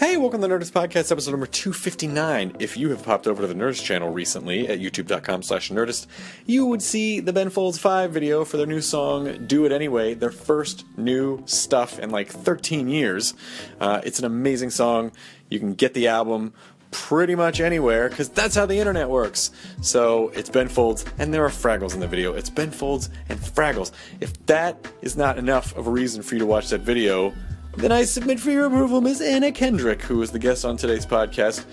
Hey, welcome to the Nerdist Podcast, episode number 259. If you have popped over to the Nerdist channel recently at youtube.com/Nerdist, you would see the Ben Folds 5 video for their new song, Do It Anyway, their first new stuff in like 13 years. It's an amazing song. You can get the album pretty much anywhere, because that's how the internet works. So it's Ben Folds, and there are Fraggles in the video. It's Ben Folds and Fraggles. If that is not enough of a reason for you to watch that video, then I submit for your approval Miss Anna Kendrick, who is the guest on today's podcast.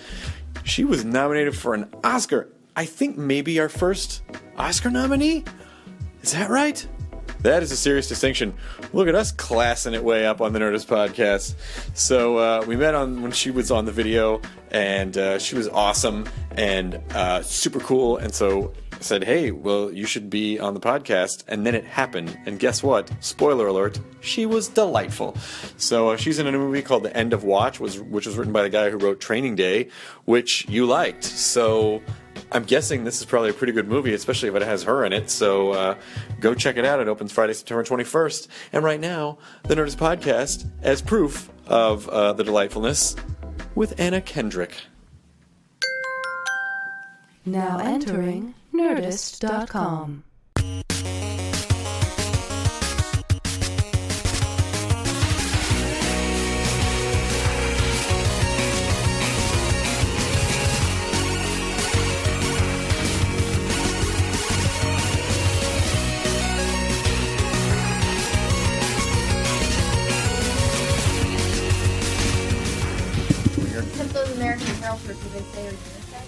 She was nominated for an Oscar. I think maybe our first Oscar nominee? Is that right? That is a serious distinction. Look at us classing it way up on the Nerdist Podcast. So we met when she was on the video, and she was awesome and super cool. And so I said, hey, well, you should be on the podcast. And then it happened. And guess what? Spoiler alert, she was delightful. So she's in a movie called The End of Watch, which was written by the guy who wrote Training Day, which you liked. So I'm guessing this is probably a pretty good movie, especially if it has her in it. So go check it out. It opens Friday, September 21st. And right now, the Nerdist Podcast, as proof of the delightfulness, with Anna Kendrick. Now entering Nerdist.com. Those American Apparel shirts that they say are unisex.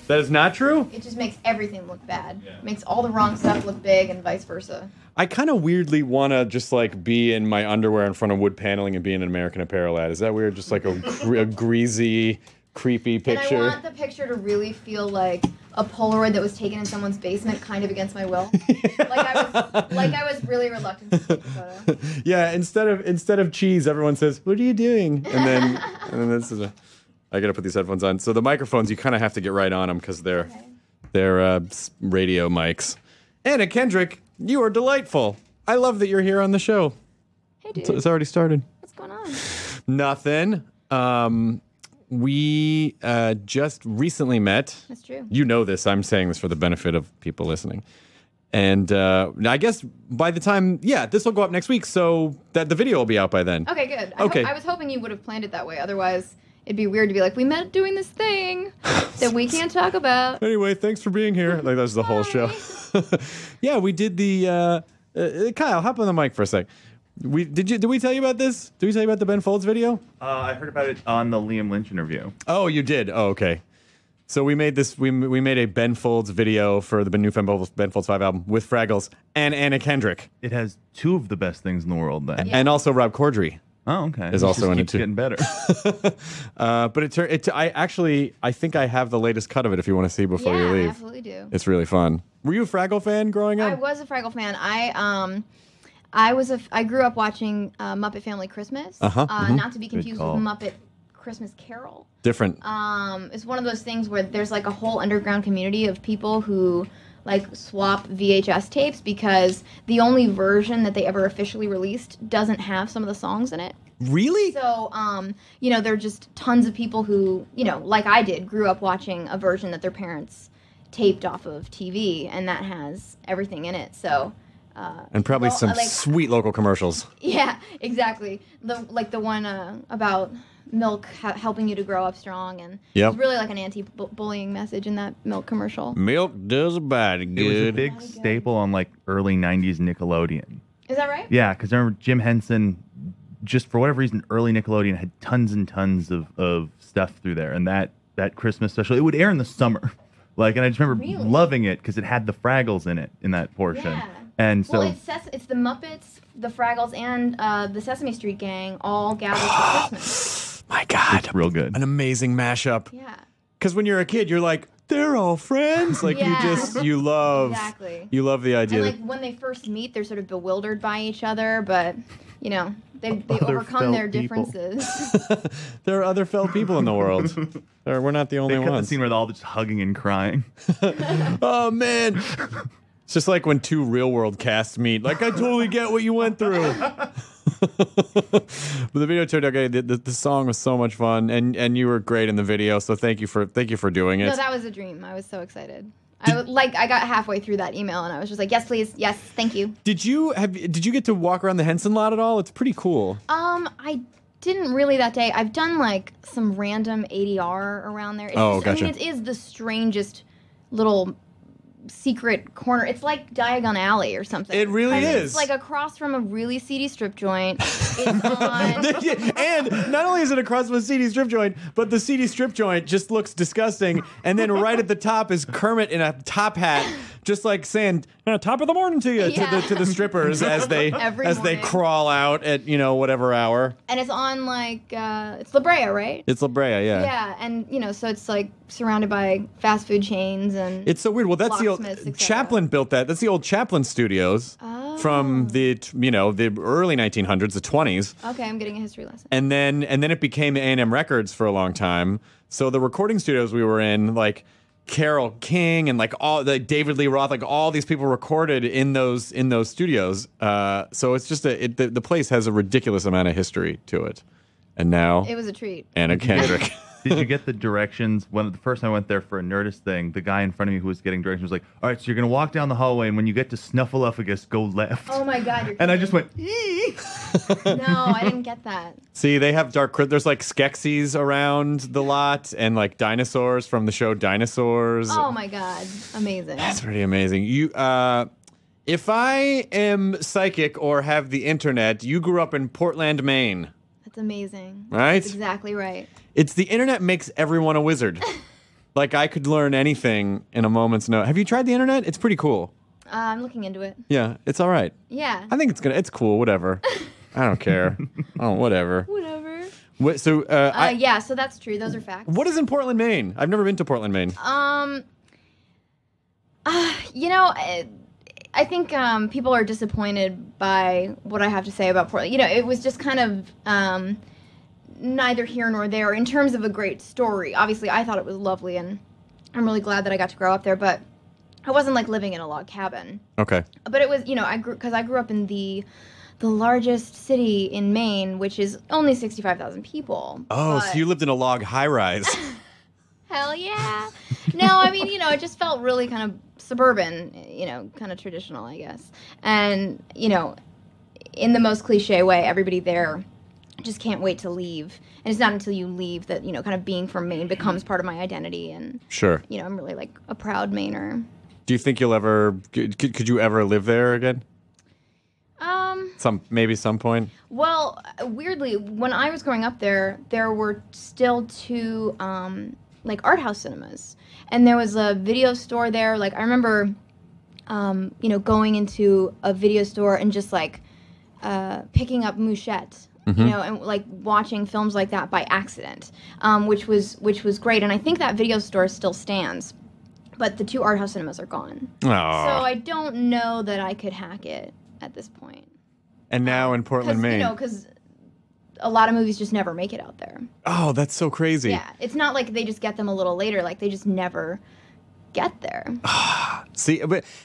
That is not true? It just makes everything look bad. Yeah. Makes all the wrong stuff look big and vice versa. I kind of weirdly want to just like be in my underwear in front of wood paneling and be in an American Apparel ad. Is that weird? Just like a greasy, creepy picture? And I want the picture to really feel like a Polaroid that was taken in someone's basement, kind of against my will. like I was really reluctant to take a photo. Yeah, instead of cheese, everyone says, "What are you doing?" And then this is I gotta put these headphones on. So the microphones, you kind of have to get right on them because they're radio mics. Anna Kendrick, you are delightful. I love that you're here on the show. Hey, dude. It's already started. What's going on? Nothing. We just recently met. That's true. You know this. I'm saying this for the benefit of people listening. And I guess by the time, this will go up next week, so that the video will be out by then. Okay, good. Okay. I was hoping you would have planned it that way. Otherwise, it'd be weird to be like, we met doing this thing that we can't talk about. Anyway, thanks for being here. Like, that's the whole show. Yeah, we did the... Kyle, hop on the mic for a sec. Did we tell you about this? Did we tell you about the Ben Folds video? I heard about it on the Liam Lynch interview. Oh, you did? Oh, okay. So we made this. We made a Ben Folds video for the new Ben Folds 5 album with Fraggles and Anna Kendrick. It has two of the best things in the world, then. And also Rob Corddry. Oh, okay. Is also in it too. Getting better. But I think I have the latest cut of it if you want to see before you leave. I absolutely do. It's really fun. Were you a Fraggle fan growing up? I was a Fraggle fan. I grew up watching Muppet Family Christmas. Not to be confused with Muppet Christmas Carol. Different. It's one of those things where there's like a whole underground community of people who like swap VHS tapes because the only version that they ever officially released doesn't have some of the songs in it. Really? So, there are just tons of people who, like I did, grew up watching a version that their parents taped off of TV, and that has everything in it. So, and probably some sweet local commercials. Yeah, exactly. The one about milk helping you to grow up strong, and it's really like an anti-bullying message in that milk commercial. Milk does a body good. It was a big staple on like early 90s Nickelodeon. Is that right? Yeah, because I remember Jim Henson, just for whatever reason, early Nickelodeon had tons and tons of stuff through there, and that Christmas special, it would air in the summer. And I just remember loving it because it had the Fraggles in it in that portion. Yeah. And so it's the Muppets, the Fraggles, and the Sesame Street Gang all gathered for Christmas. My God, it's real good. An amazing mashup. Yeah. Because when you're a kid, you're like, they're all friends. Like you love the idea. And like when they first meet, they're sort of bewildered by each other, but they overcome their differences. There are other felt people in the world. We're not the only ones. ones. The scene where they're all just hugging and crying. Oh man. It's just like when two real world casts meet. Like, I totally get what you went through. But the video turned out good. The song was so much fun, and you were great in the video. So thank you for doing it. No, that was a dream. I was so excited. I got halfway through that email and I was just like, yes, please, yes, thank you. Did you get to walk around the Henson lot at all? It's pretty cool. I didn't really that day. I've done like some random ADR around there. It's Gotcha. I mean, it is the strangest little secret corner. It's like Diagon Alley or something. It really is. It's like across from a really seedy strip joint. It's on. And not only is it across from a seedy strip joint, but the seedy strip joint just looks disgusting. And then right at the top is Kermit in a top hat, just like saying "top of the morning" to you to the strippers as they morning. crawl out at whatever hour. And it's on like it's La Brea, right? It's La Brea, yeah. Yeah, and so it's like surrounded by fast food chains and. It's so weird. Well, that's the old Chaplin built that. That's the old Chaplin Studios from the the early 1900s, the 20s. Okay, I'm getting a history lesson. And then it became A&M Records for a long time. So the recording studios we were in, like Carole King and like all the David Lee Roth, like all these people recorded in those studios. So it's just the place has a ridiculous amount of history to it. And now it was a treat. Anna Kendrick. Did you get the directions? When the first time I went there for a Nerdist thing, the guy in front of me who was getting directions was like, all right, so you're going to walk down the hallway, and when you get to Snuffleupagus, go left. Oh, my God. You're and I kidding. just went, No, I didn't get that. See, they have there's like Skeksis around the lot and like dinosaurs from the show Dinosaurs. Oh, my God. Amazing. That's pretty amazing. You, if I am psychic or have the internet, you grew up in Portland, Maine. That's amazing. Right? That's exactly right. It's the internet makes everyone a wizard. Like I could learn anything in a moment's notice. Have you tried the internet? It's pretty cool. I'm looking into it. Yeah, it's all right. Yeah. I think it's cool. Whatever. I don't care. Oh, whatever. Whatever. So, yeah, so that's true. Those are facts. What is in Portland, Maine? I've never been to Portland, Maine. I think people are disappointed by what I have to say about Portland. It was just kind of neither here nor there in terms of a great story. Obviously, I thought it was lovely, and I'm really glad that I got to grow up there, but I wasn't like living in a log cabin. Okay. But it was, I grew up in the largest city in Maine, which is only 65,000 people. Oh, but so you lived in a log high-rise. hell yeah. No, I mean, it just felt really kind of suburban, kind of traditional, I guess. And, in the most cliche way, everybody there just can't wait to leave. And it's not until you leave that, kind of being from Maine becomes part of my identity. And, Sure. I'm really like a proud Mainer. Do you think you'll ever, could you ever live there again? Maybe some point? Well, weirdly, when I was growing up there were still two, like art house cinemas. And there was a video store there. Like I remember, going into a video store and just like, picking up Mouchette. And like watching films like that by accident, which was great. And I think that video store still stands, but the two art house cinemas are gone. Aww. So I don't know that I could hack it at this point. And now in Portland, Maine. Because a lot of movies just never make it out there. Oh, that's so crazy. Yeah, it's not like they just get them a little later. Like they just never get there. See,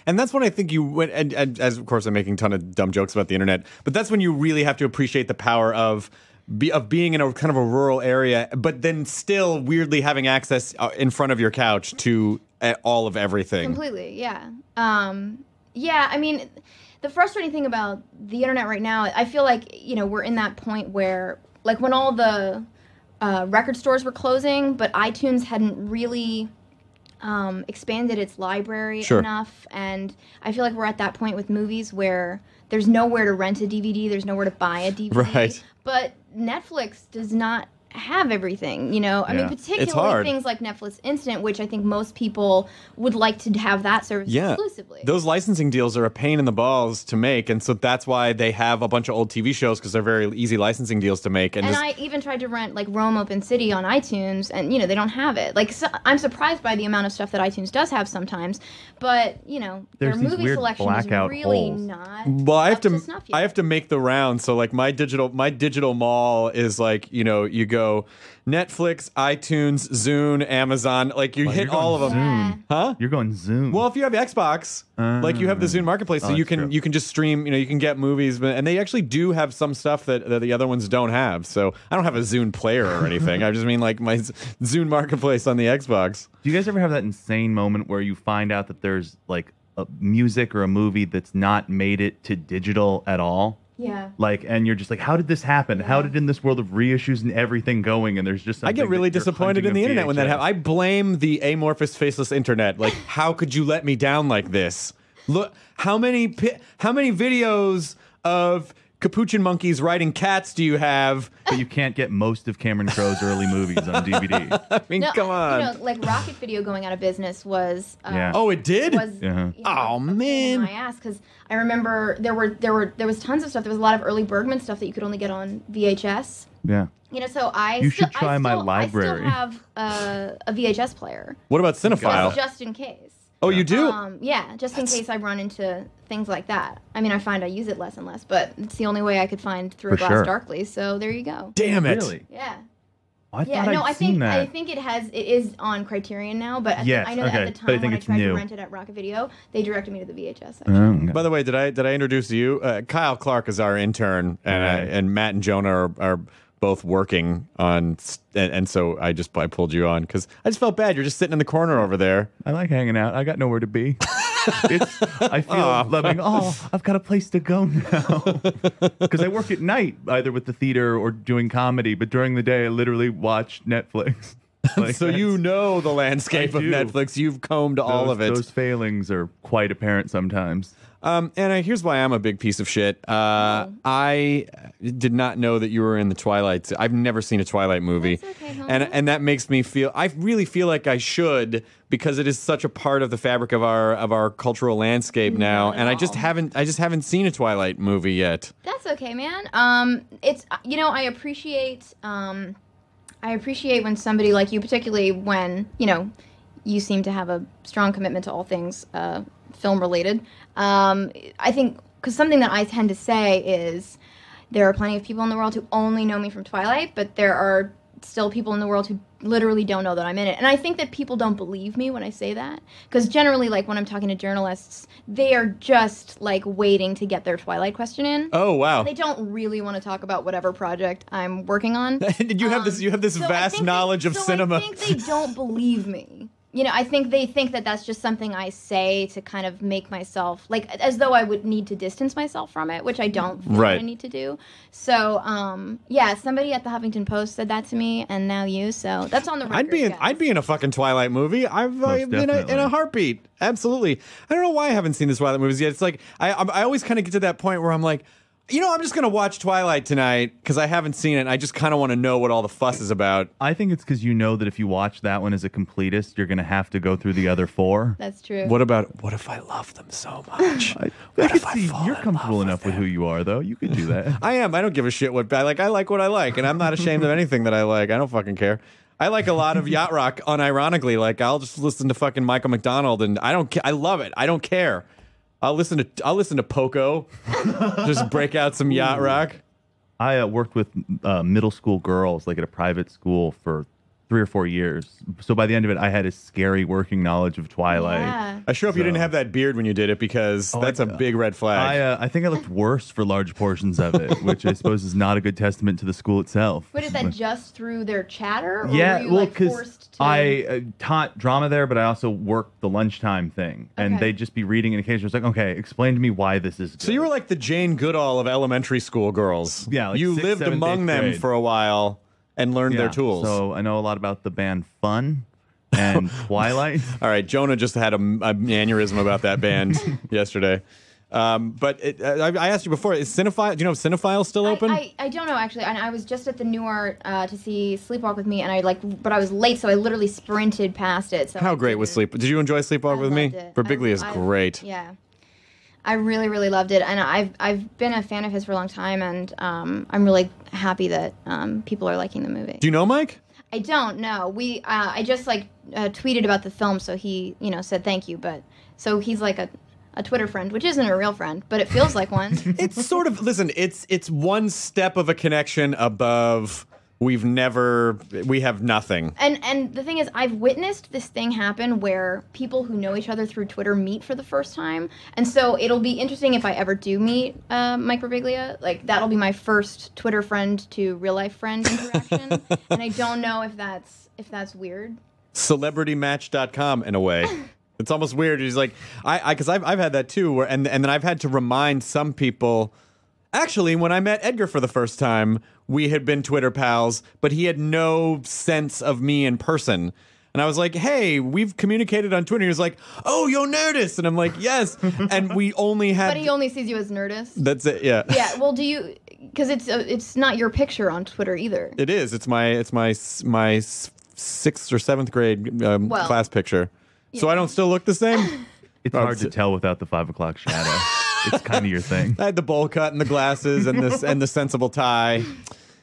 and that's when I think you went, and as of course I'm making a ton of dumb jokes about the internet, but that's when you really have to appreciate the power of being in a kind of a rural area, but then still weirdly having access in front of your couch to all of everything. Completely, yeah. Yeah, I mean, the frustrating thing about the internet right now, I feel like, we're in that point where, like when all the record stores were closing, but iTunes hadn't really expanded its library enough, and I feel like we're at that point with movies where there's nowhere to rent a DVD, there's nowhere to buy a DVD. Right. But Netflix does not have everything, I mean, particularly things like Netflix Instant, which I think most people would like to have that service exclusively. Those licensing deals are a pain in the balls to make, and so that's why they have a bunch of old TV shows, because they're very easy licensing deals to make. And I even tried to rent like Rome Open City on iTunes, and they don't have it. Like I'm surprised by the amount of stuff that iTunes does have sometimes, but their movie selection is really not. Well, I have to snuff yet. I have to make the round. So like my digital mall is like you go go Netflix, iTunes, Zune, Amazon. Like you hit you're all of going them. Zoom. Huh? You're going Zoom. Well, if you have Xbox, like you have the Zune Marketplace, so Oh, you that's true. can just stream. You can get movies, and they actually do have some stuff that the other ones don't have. So I don't have a Zune player or anything. I just mean like my Zune Marketplace on the Xbox. Do you guys ever have that insane moment where you find out that there's like a music or a movie that's not made it to digital at all? Yeah. Like, and you're just like, how did this happen? How did in this world of reissues and everything going, and there's just I get something really that you're disappointed in hunting the a internet when that VHS? happens. I blame the amorphous, faceless internet. Like, how could you let me down like this? Look, how many videos of capuchin monkeys riding cats do you have? But you can't get most of Cameron Crowe's early movies on DVD. I mean, No, come on. You know, like Rocket Video going out of business was. Yeah. Oh, it did? Was, Uh-huh. you know, Oh, a pain in man. my ass, because I remember there was tons of stuff. There was a lot of early Bergman stuff that you could only get on VHS. Yeah. You know, so I You still, should try my library. I still have a VHS player, What about Cinephile? just in case. Oh, you do? Yeah, just in case I run into things like that. I mean, I find I use it less and less, but it's the only way I could find Through a For Glass sure. Darkly. So there you go. Damn it. Really? Yeah. I Yeah, thought no, I'd I seen think that. I think it is on Criterion now, but Yes, I know that okay, at the but I time think when I it's tried new. to rent it at Rocket Video, they directed me to the VHS section. Oh, okay. By the way, did I introduce you? Kyle Clark is our intern, and Matt and Jonah are both working on, and so I pulled you on because I just felt bad. You're just sitting in the corner over there. I like hanging out. I got nowhere to be. I feel loving. Oh, I've got a place to go now. Because I work at night, either with the theater or doing comedy. But during the day, I literally watch Netflix. Like, So you know the landscape I of do. Netflix. You've combed all of it. Those failings are quite apparent sometimes. And here's why I'm a big piece of shit. I did not know that you were in the Twilight. I've never seen a Twilight movie, That's okay, and that makes me feel. I really feel like I should because it is such a part of the fabric of our cultural landscape now. Not at And I just all. haven't seen a Twilight movie yet. That's okay, man. It's I appreciate when somebody like you, particularly when you seem to have a strong commitment to all things film related. I think because something that I tend to say is there are plenty of people in the world who only know me from Twilight, but there are still people in the world who literally don't know that I'm in it. And I think that people don't believe me when I say that. Because generally, like, when I'm talking to journalists, they are just, like, waiting to get their Twilight question in. Oh wow! They don't really want to talk about whatever project I'm working on. And you have this So I vast think knowledge of cinema. I think they don't believe me. I think they think that that's just something I say to kind of make myself, like, as though I would need to distance myself from it, which I don't feel Right. I need to do. So, yeah, somebody at the Huffington Post said that to me, and now you, so that's on the record, I'd be in a fucking Twilight movie. I've been in definitely. a heartbeat. Absolutely. I don't know why I haven't seen the Twilight movies yet. It's like I always kind of get to that point where I'm like, I'm just gonna watch Twilight tonight because I haven't seen it. And I just kind of want to know what all the fuss is about. I think it's because you know that if you watch that one as a completist, you're going to have to go through the other four. That's true. What if I love them so much? I What could if I see fall you're in comfortable love enough with them? who you are, though. You could do that. I am. I don't give a shit what I like. I like what I like, and I'm not ashamed of anything that I like. I don't fucking care. I like a lot of yacht rock unironically. Like I'll just listen to fucking Michael McDonald, and I don't care. I love it. I don't care. I'll listen to Poco. Just break out some yacht rock. I worked with middle school girls, like at a private school, for 3 or 4 years. So by the end of it, I had a scary working knowledge of Twilight. Yeah. I sure hope you didn't have that beard when you did it because that's a big red flag. I think I looked worse for large portions of it, which I suppose is not a good testament to the school itself. But is that just through their chatter? Or Yeah, were you, well, like, because forced to... I taught drama there, but I also worked the lunchtime thing, and Okay. they'd just be reading, and occasionally it's like, okay, explain to me why this is good. So you were like the Jane Goodall of elementary school girls. Yeah, like you 6th, lived 7th, among 8th them grade. for a while and learned their Yeah, tools. So I know a lot about the band Fun and Twilight. All right, Jonah just had an aneurysm about that band yesterday. I asked you before, is Cinephile? Do you know if Cinephile's still open? I don't know, actually. And I was just at the New Art to see Sleepwalk with Me, and but I was late, so I literally sprinted past it. So How I great was didn't- Sleep? Did you enjoy Sleepwalk I with Me? loved it. Berbiglia is I've- great. Yeah. I really, really loved it, and I've been a fan of his for a long time, and I'm really happy that people are liking the movie. Do you know Mike? I don't know. I just tweeted about the film, so he said thank you, but so he's like a Twitter friend, which isn't a real friend, but it feels like one. It's sort of, listen, it's one step of a connection above We have nothing. And the thing is, I've witnessed this thing happen where people who know each other through Twitter meet for the first time. And so it'll be interesting if I ever do meet Mike Birbiglia. Like, that'll be my first Twitter friend to real-life friend interaction. And I don't know if that's weird. CelebrityMatch.com, in a way. It's almost weird. He's like, because I've had that too, and then I've had to remind some people. Actually, when I met Edgar for the first time, we had been Twitter pals, but he had no sense of me in person. And I was like, hey, we've communicated on Twitter. He was like, oh, yo, Nerdist. And I'm like, yes. And we only had... But he only sees you as Nerdist? That's it, yeah. Yeah, well, do you... Because it's not your picture on Twitter either. It is. It's my 6th or 7th grade class picture. Yeah. So I don't still look the same? It's hard to tell without the 5 o'clock shadow. It's kind of your thing. I had the bowl cut and the glasses and the sensible tie.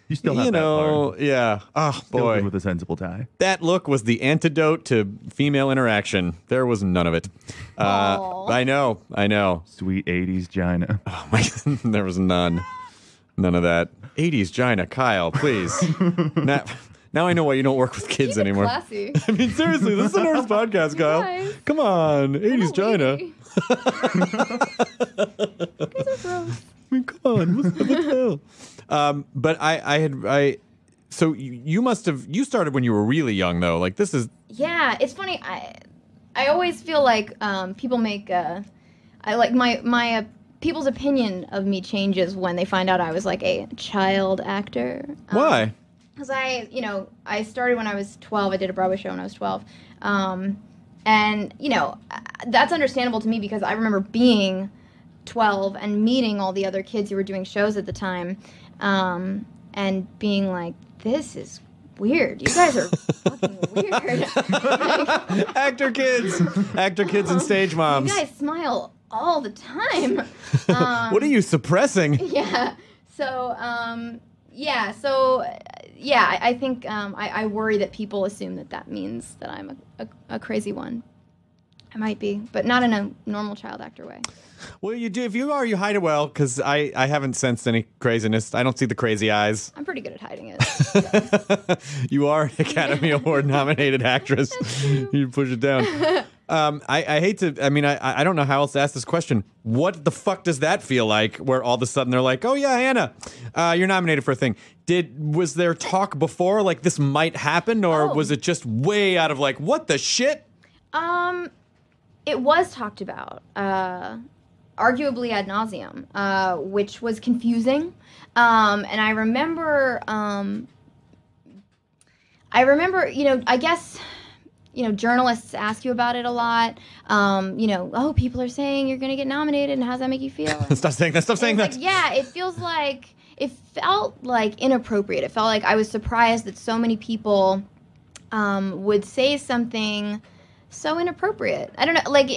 You still have that part. Yeah. Oh, Still boy. good with a sensible tie. That look was the antidote to female interaction. There was none of it. I know. Sweet 80s Gina. Oh, my, there was none. None of that. 80s Gina, Kyle, please. Now I know why you don't work with kids Keep it anymore. classy. I mean, seriously, this is a Nerdist podcast, Kyle. Guys. Come on, 80s China. You guys are gross. I mean, come on, what the hell? But so you must have, you started when you were really young, though. Like, this is... Yeah, it's funny. I always feel like people make... I like my people's opinion of me changes when they find out I was like a child actor. Why? Because I started when I was 12. I did a Broadway show when I was 12. And, that's understandable to me because I remember being 12 and meeting all the other kids who were doing shows at the time and being like, this is weird. You guys are fucking weird. Actor kids and stage moms. You guys smile all the time. What are you suppressing? Yeah. So, I think I worry that people assume that means that I'm a crazy one. I might be, but not in a normal child actor way. Well, you do. If you are, you hide it well, because I haven't sensed any craziness. I don't see the crazy eyes. I'm pretty good at hiding it. You are an Academy Award nominated actress. You push it down. I hate to, I don't know how else to ask this question. What the fuck does that feel like, where all of a sudden they're like, oh yeah, Hannah, you're nominated for a thing. Was there talk before, like this might happen, or was it just way out of like, what the shit? It was talked about, arguably ad nauseum, which was confusing. And I remember, I guess, journalists ask you about it a lot. People are saying you're going to get nominated, and how does that make you feel? Stop saying that. Stop saying that. Like, yeah, it felt like inappropriate. It felt like I was surprised that so many people would say something so inappropriate. I don't know, like,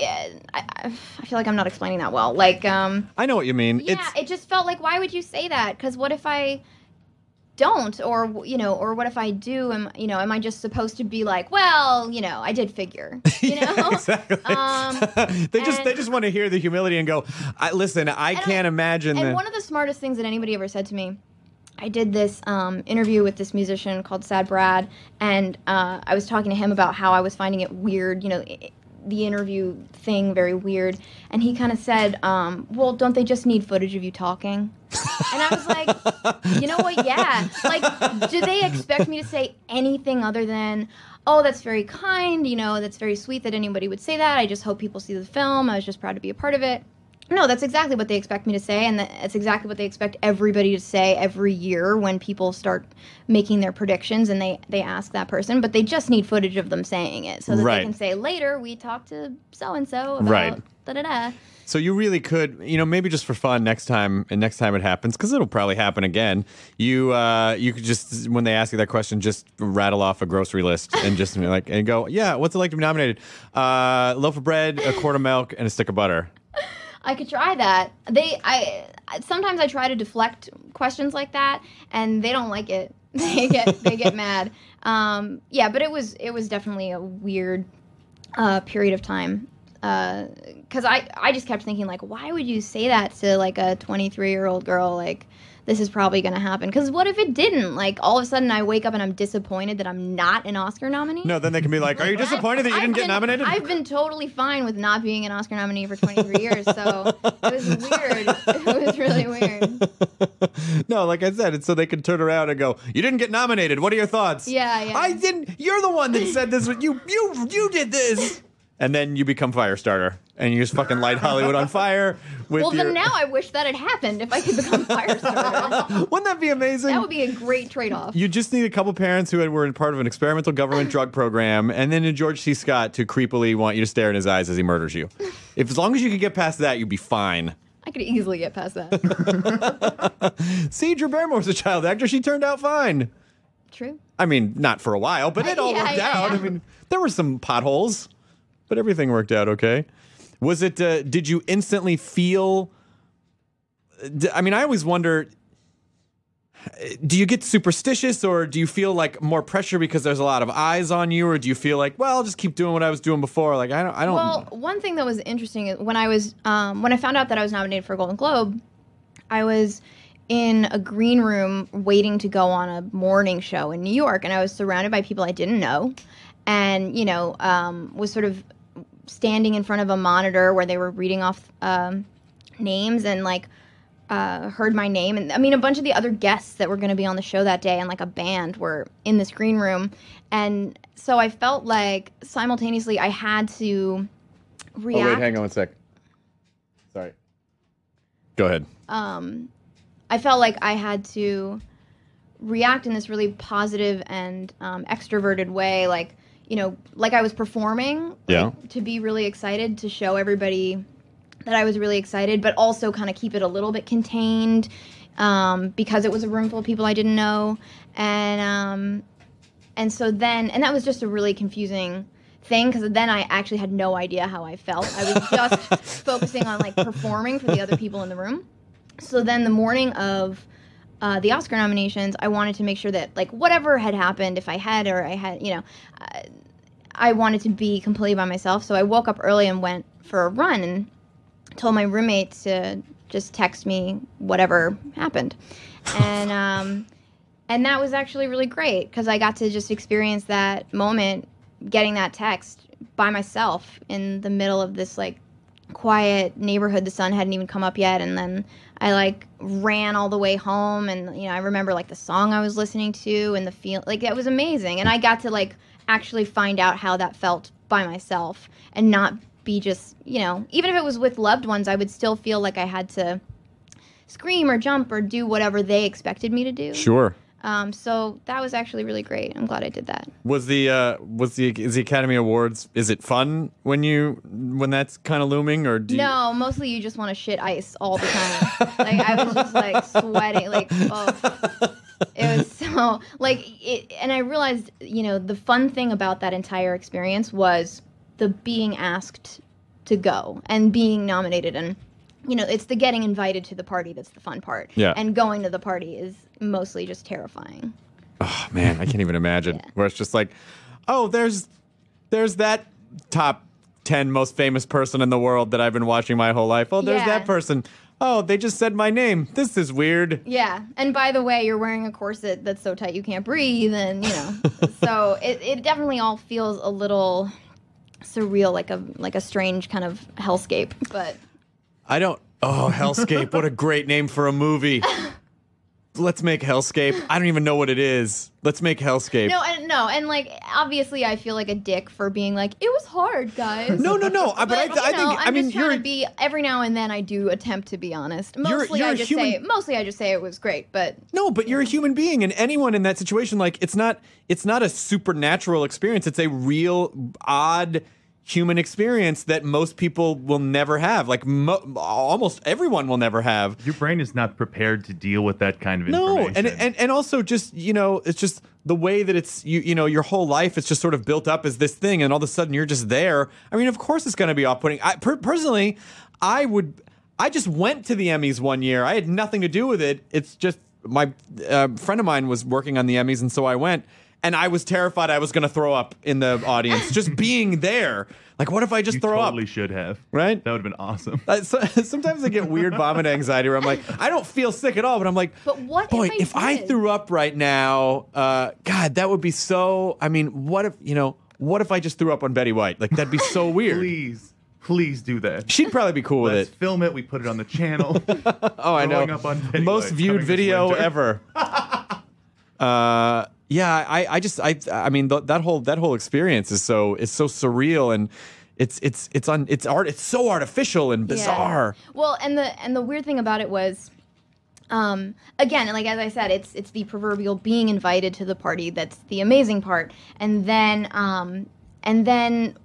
I feel like I'm not explaining that well. Like, I know what you mean. Yeah, it just felt like, why would you say that? Because what if I don't, or what if I do? Am I just supposed to be like, well, I did figure, Exactly. They just want to hear the humility and go, I can't imagine that. And one of the smartest things that anybody ever said to me, I did this interview with this musician called Sad Brad, and I was talking to him about how I was finding it weird, the interview thing very weird, and he kind of said, well, don't they just need footage of you talking? And I was like, you know what, yeah. Like, do they expect me to say anything other than, oh, that's very kind, that's very sweet that anybody would say that. I just hope people see the film. I was just proud to be a part of it. No, that's exactly what they expect me to say, and that's exactly what they expect everybody to say every year when people start making their predictions and they ask that person, but they just need footage of them saying it so that they can say, later, we talked to so-and-so about da-da-da. So you really could, maybe just for fun next time it happens, because it'll probably happen again, you could just, when they ask you that question, just rattle off a grocery list and just be like, and go, yeah, what's it like to be nominated? Loaf of bread, a quart of milk, and a stick of butter. I could try that. Sometimes I try to deflect questions like that, and they don't like it. They get mad. But it was definitely a weird period of time. Because I just kept thinking, like, why would you say that to like a 23-year-old girl? Like, this is probably going to happen. Because what if it didn't? Like, all of a sudden I wake up and I'm disappointed that I'm not an Oscar nominee? No, then they can be like, are you disappointed that you didn't get nominated? I've been totally fine with not being an Oscar nominee for 23 years, so it was weird. It was really weird. No, like I said, it's so they can turn around and go, you didn't get nominated. What are your thoughts? Yeah. I didn't. You're the one that said this. You did this. And then you become Firestarter. And you just fucking light Hollywood on fire with Well, then now I wish that had happened if I could become Firestarter. Wouldn't that be amazing? That would be a great trade-off. You just need a couple parents who were in part of an experimental government drug program, and then a George C. Scott to creepily want you to stare in his eyes as he murders you. As long as you could get past that, you'd be fine. I could easily get past that. See, Drew Barrymore's a child actor. She turned out fine. True. I mean, not for a while, but it all worked out. Yeah. I mean, there were some potholes, but everything worked out okay. Was it, did you instantly feel, I mean, I always wonder, do you get superstitious or do you feel like more pressure because there's a lot of eyes on you, or do you feel like, well, I'll just keep doing what I was doing before? Like, I don't. Well, one thing that was interesting is when I found out that I was nominated for a Golden Globe, I was in a green room waiting to go on a morning show in New York, and I was surrounded by people I didn't know, and, was sort of standing in front of a monitor where they were reading off names, and heard my name. And I mean, a bunch of the other guests that were going to be on the show that day and a band were in this green room. And so I felt like simultaneously I had to react. Oh, wait, hang on one sec. Sorry. Go ahead. I felt like I had to react in this really positive and extroverted way, like I was performing, to be really excited, to show everybody that I was really excited, but also kind of keep it a little bit contained because it was a room full of people I didn't know, and so then, and that was just a really confusing thing, because then I actually had no idea how I felt. I was just focusing on performing for the other people in the room. So then the morning of the Oscar nominations, I wanted to make sure that whatever had happened, if I had or I had, I wanted to be completely by myself. So I woke up early and went for a run and told my roommate to just text me whatever happened. And that was actually really great, because I got to just experience that moment, getting that text by myself in the middle of this quiet neighborhood. The sun hadn't even come up yet, and then I ran all the way home, and I remember the song I was listening to and the feel, it was amazing. And I got to actually find out how that felt by myself, and not be just, even if it was with loved ones, I would still feel like I had to scream or jump or do whatever they expected me to do. Sure. So that was actually really great. I'm glad I did that. Is the Academy Awards, is it fun when that's kind of looming, or do No, mostly you just want to shit ice all the time. I was just sweating, oh. It was so and I realized, the fun thing about that entire experience was the being asked to go and being nominated, and it's the getting invited to the party that's the fun part. Yeah. And going to the party is mostly just terrifying. Oh man, I can't even imagine. Yeah. Where it's just there's that top 10 most famous person in the world that I've been watching my whole life. Oh, there's that person. Oh, they just said my name. This is weird. Yeah, and by the way, you're wearing a corset that's so tight you can't breathe, and so it definitely all feels a little surreal, like a strange kind of hellscape. But Hellscape, what a great name for a movie. Let's make Hellscape. I don't even know what it is. Let's make Hellscape. And obviously I feel like a dick for being it was hard, guys. No. But I think, I'm just trying to be, every now and then I do attempt to be honest. Mostly I just say it was great, but no, but you're a human being, and anyone in that situation, it's not a supernatural experience. It's a real odd human experience that most people will never have. Almost everyone will never have. Your brain is not prepared to deal with that kind of information. No, and also just, it's just the way that it's, your whole life, it's just sort of built up as this thing, and all of a sudden you're just there. I mean, of course it's going to be off-putting. Personally, I just went to the Emmys one year. I had nothing to do with it. It's just my friend of mine was working on the Emmys, and so I went. and I was terrified I was going to throw up in the audience. Just being there. Like, what if I just You throw totally up? should have. Right? That would have been awesome. Sometimes I get weird vomit anxiety where I'm like, I don't feel sick at all, but I'm like, But what boy, if I I did? threw up right now, God, that would be so. I mean, what if I just threw up on Betty White? Like, that'd be so weird. Please do that. She'd probably be cool with Let's it. film it. We put it on the channel. Oh, I know. Throwing up on Betty Most White viewed coming this video winter. ever. Yeah, I mean that whole experience is so surreal, and it's so artificial and bizarre. Yeah. Well, and the weird thing about it was, again, like as I said, it's the proverbial being invited to the party that's the amazing part, and then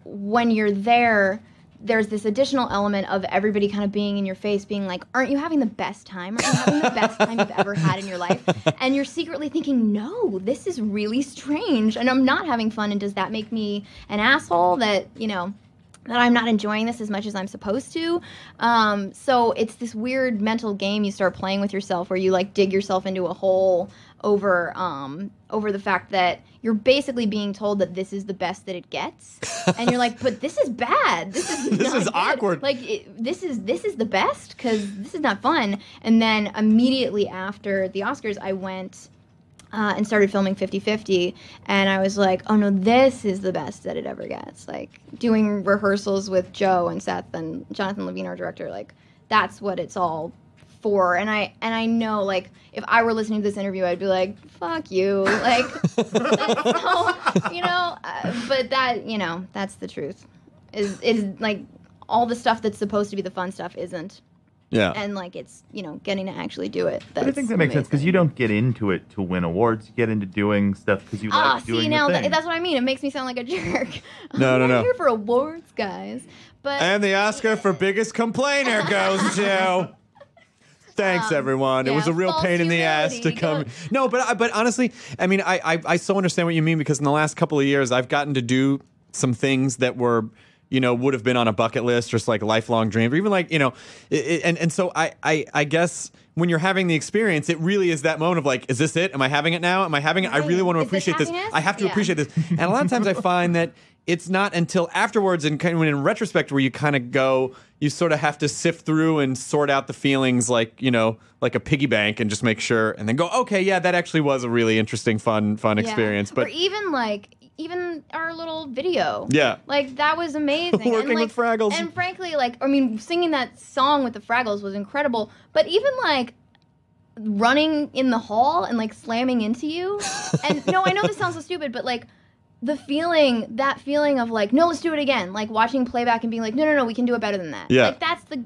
when you're there, there's this additional element of everybody kind of being in your face, being like, aren't you having the best time? Aren't you having the best time you've ever had in your life? And you're secretly thinking, no, this is really strange, and I'm not having fun, and does that make me an asshole that, that I'm not enjoying this as much as I'm supposed to? So it's this weird mental game you start playing with yourself where you like dig yourself into a hole over the fact that you're basically being told that this is the best that it gets, and you're like, but this is bad. This is This not is good. awkward. Like this is the best because this is not fun. And then immediately after the Oscars, I went and started filming 50/50, and I was like, oh no, this is the best that it ever gets. Like doing rehearsals with Joe and Seth and Jonathan Levine, our director, like that's what it's all for. And I know, like, if I were listening to this interview, I'd be like, fuck you, like, that's so, but that, that's the truth. Is like all the stuff that's supposed to be the fun stuff isn't. Yeah. And like it's getting to actually do it. But I think that makes sense because you don't get into it to win awards. You get into doing stuff because you like doing see the now thing. that's what I mean. It makes me sound like a jerk. No, I'm no. not here for awards, guys. But And the Oscar for biggest complainer goes to. Thanks, everyone. It was yeah, a real false pain in the ass to humility. come. No, but honestly, I mean, I so understand what you mean because in the last couple of years, I've gotten to do some things that were, would have been on a bucket list, just like lifelong dreams, or even like, and so I guess when you're having the experience, it really is that moment of like, is this it? Am I having it now? Am I having it? I really want to Is this appreciate this. happiness? I have to Yeah. appreciate this. And a lot of times I find that it's not until afterwards and kind of when in retrospect where you kind of go, you sort of have to sift through and sort out the feelings like, like a piggy bank and just make sure and then go, okay, yeah, that actually was a really interesting, fun Yeah. experience. But or even our little video. Yeah. Like that was amazing. Working and, like, with Fraggles. And frankly, singing that song with the Fraggles was incredible. But even like running in the hall and like slamming into you. And no, I know this sounds so stupid, but like that feeling of like, no, let's do it again. Like watching playback and being like, no, we can do it better than that. Yeah. Like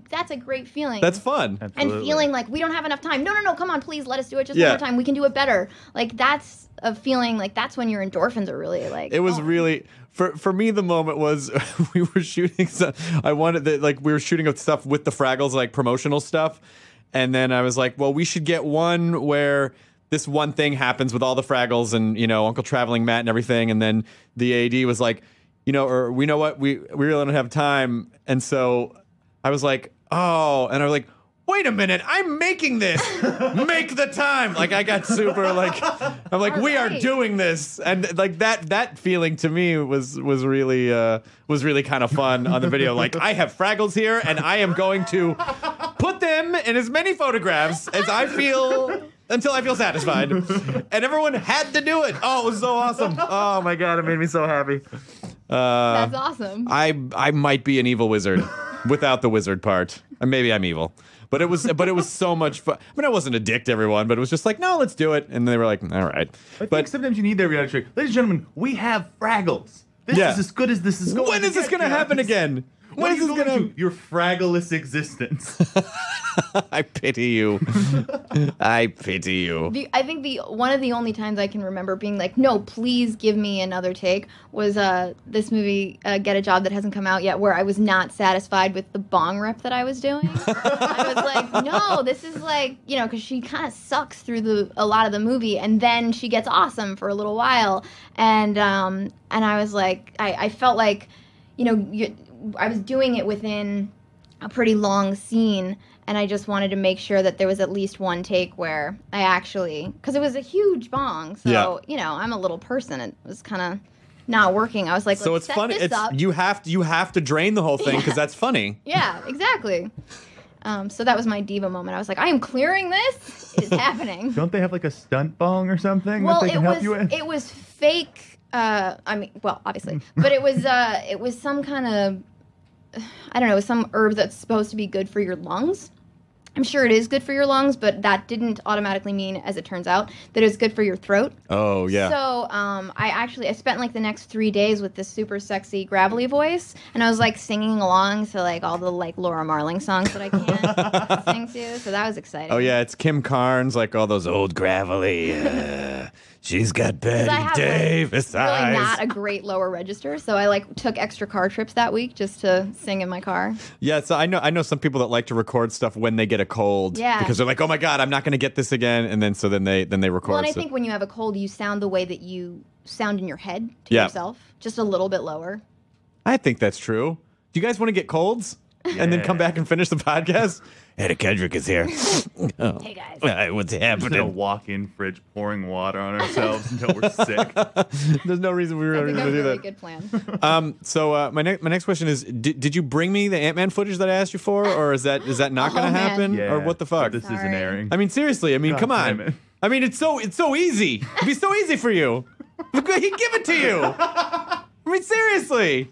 that's a great feeling. that's fun. And Absolutely. feeling like we don't have enough time. No, come on, please let us do it just Yeah. one more time. We can do it better. Like that's a feeling like that's when your endorphins are really like. It was going. really for me. The moment was we were shooting. I wanted that we were shooting up stuff with the Fraggles, like promotional stuff, and then I was like, well, we should get one where this one thing happens with all the Fraggles and Uncle Traveling Matt and everything, and then the AD was like, or we know what we really don't have time, and so I was like, oh, and I was like, wait a minute, I'm making this. Make the time. Like I got super like I'm like, we are right. doing this. And like that feeling to me was really kind of fun on the video. Like I have Fraggles here and I am going to put them in as many photographs as I feel until I feel satisfied. And everyone had to do it. Oh, it was so awesome. Oh my god, it made me so happy. That's awesome. I might be an evil wizard without the wizard part. And maybe I'm evil. But it was so much fun. I mean, I wasn't a dick to everyone, but it was just like, no, let's do it. And they were like, all right. I think sometimes you need that reality check. Ladies and gentlemen, we have Fraggles. This Yeah. is as good as this is going. When is this going to happen again? When is this going to? Your Fraggleless existence. I pity you. I pity you. I think one of the only times I can remember being like, no, please give me another take was this movie, Get a Job That Hasn't Come Out Yet, where I was not satisfied with the bong rip that I was doing. I was like, no, this is like, because she kind of sucks through a lot of the movie, and then she gets awesome for a little while, and I was like, I felt like, I was doing it within a pretty long scene, and I just wanted to make sure that there was at least one take where I actually, because it was a huge bong, so you know, I'm a little person. It was kind of not working. I was like, So let's it's set funny. this up. You have to drain the whole thing because that's funny. Yeah, exactly. So that was my diva moment. I was like, I am clearing this. It is happening. Don't they have like a stunt bong or something Well, that they can help you with? it was fake. I mean, well, obviously, but it was some kind of, I don't know, it was some herb that's supposed to be good for your lungs. I'm sure it is good for your lungs, but that didn't automatically mean, as it turns out, that it's good for your throat. Oh, yeah. So I spent like the next 3 days with this super sexy gravelly voice, and I was like singing along to like all the like Laura Marling songs that I can sing to. So that was exciting. Oh, yeah, it's Kim Carnes, like all those old gravelly. She's got I Betty have, Davis like, really eyes. not a great lower register, so I like took extra car trips that week just to sing in my car. Yeah, so I know some people that like to record stuff when they get a cold. Yeah. Because they're like, oh my God, I'm not going to get this again. And then they record. Well, and I so- think when you have a cold, you sound the way that you sound in your head to Yeah. yourself, just a little bit lower. I think that's true. Do you guys want to get colds? And then come back and finish the podcast? Anna Kendrick is here. Hey guys. What's We're just gonna happening? walk in fridge pouring water on ourselves until we're sick. There's no reason we were I going think to a do really that. good plan. So my next question is: Did you bring me the Ant-Man footage that I asked you for, or is that not going to Oh, man. happen, Yeah, or what the fuck? This isn't Sorry. airing. I mean, seriously. I mean, God come damn on. it. I mean, it's so easy. It'd be so easy for you. He'd give it to you. I mean, seriously.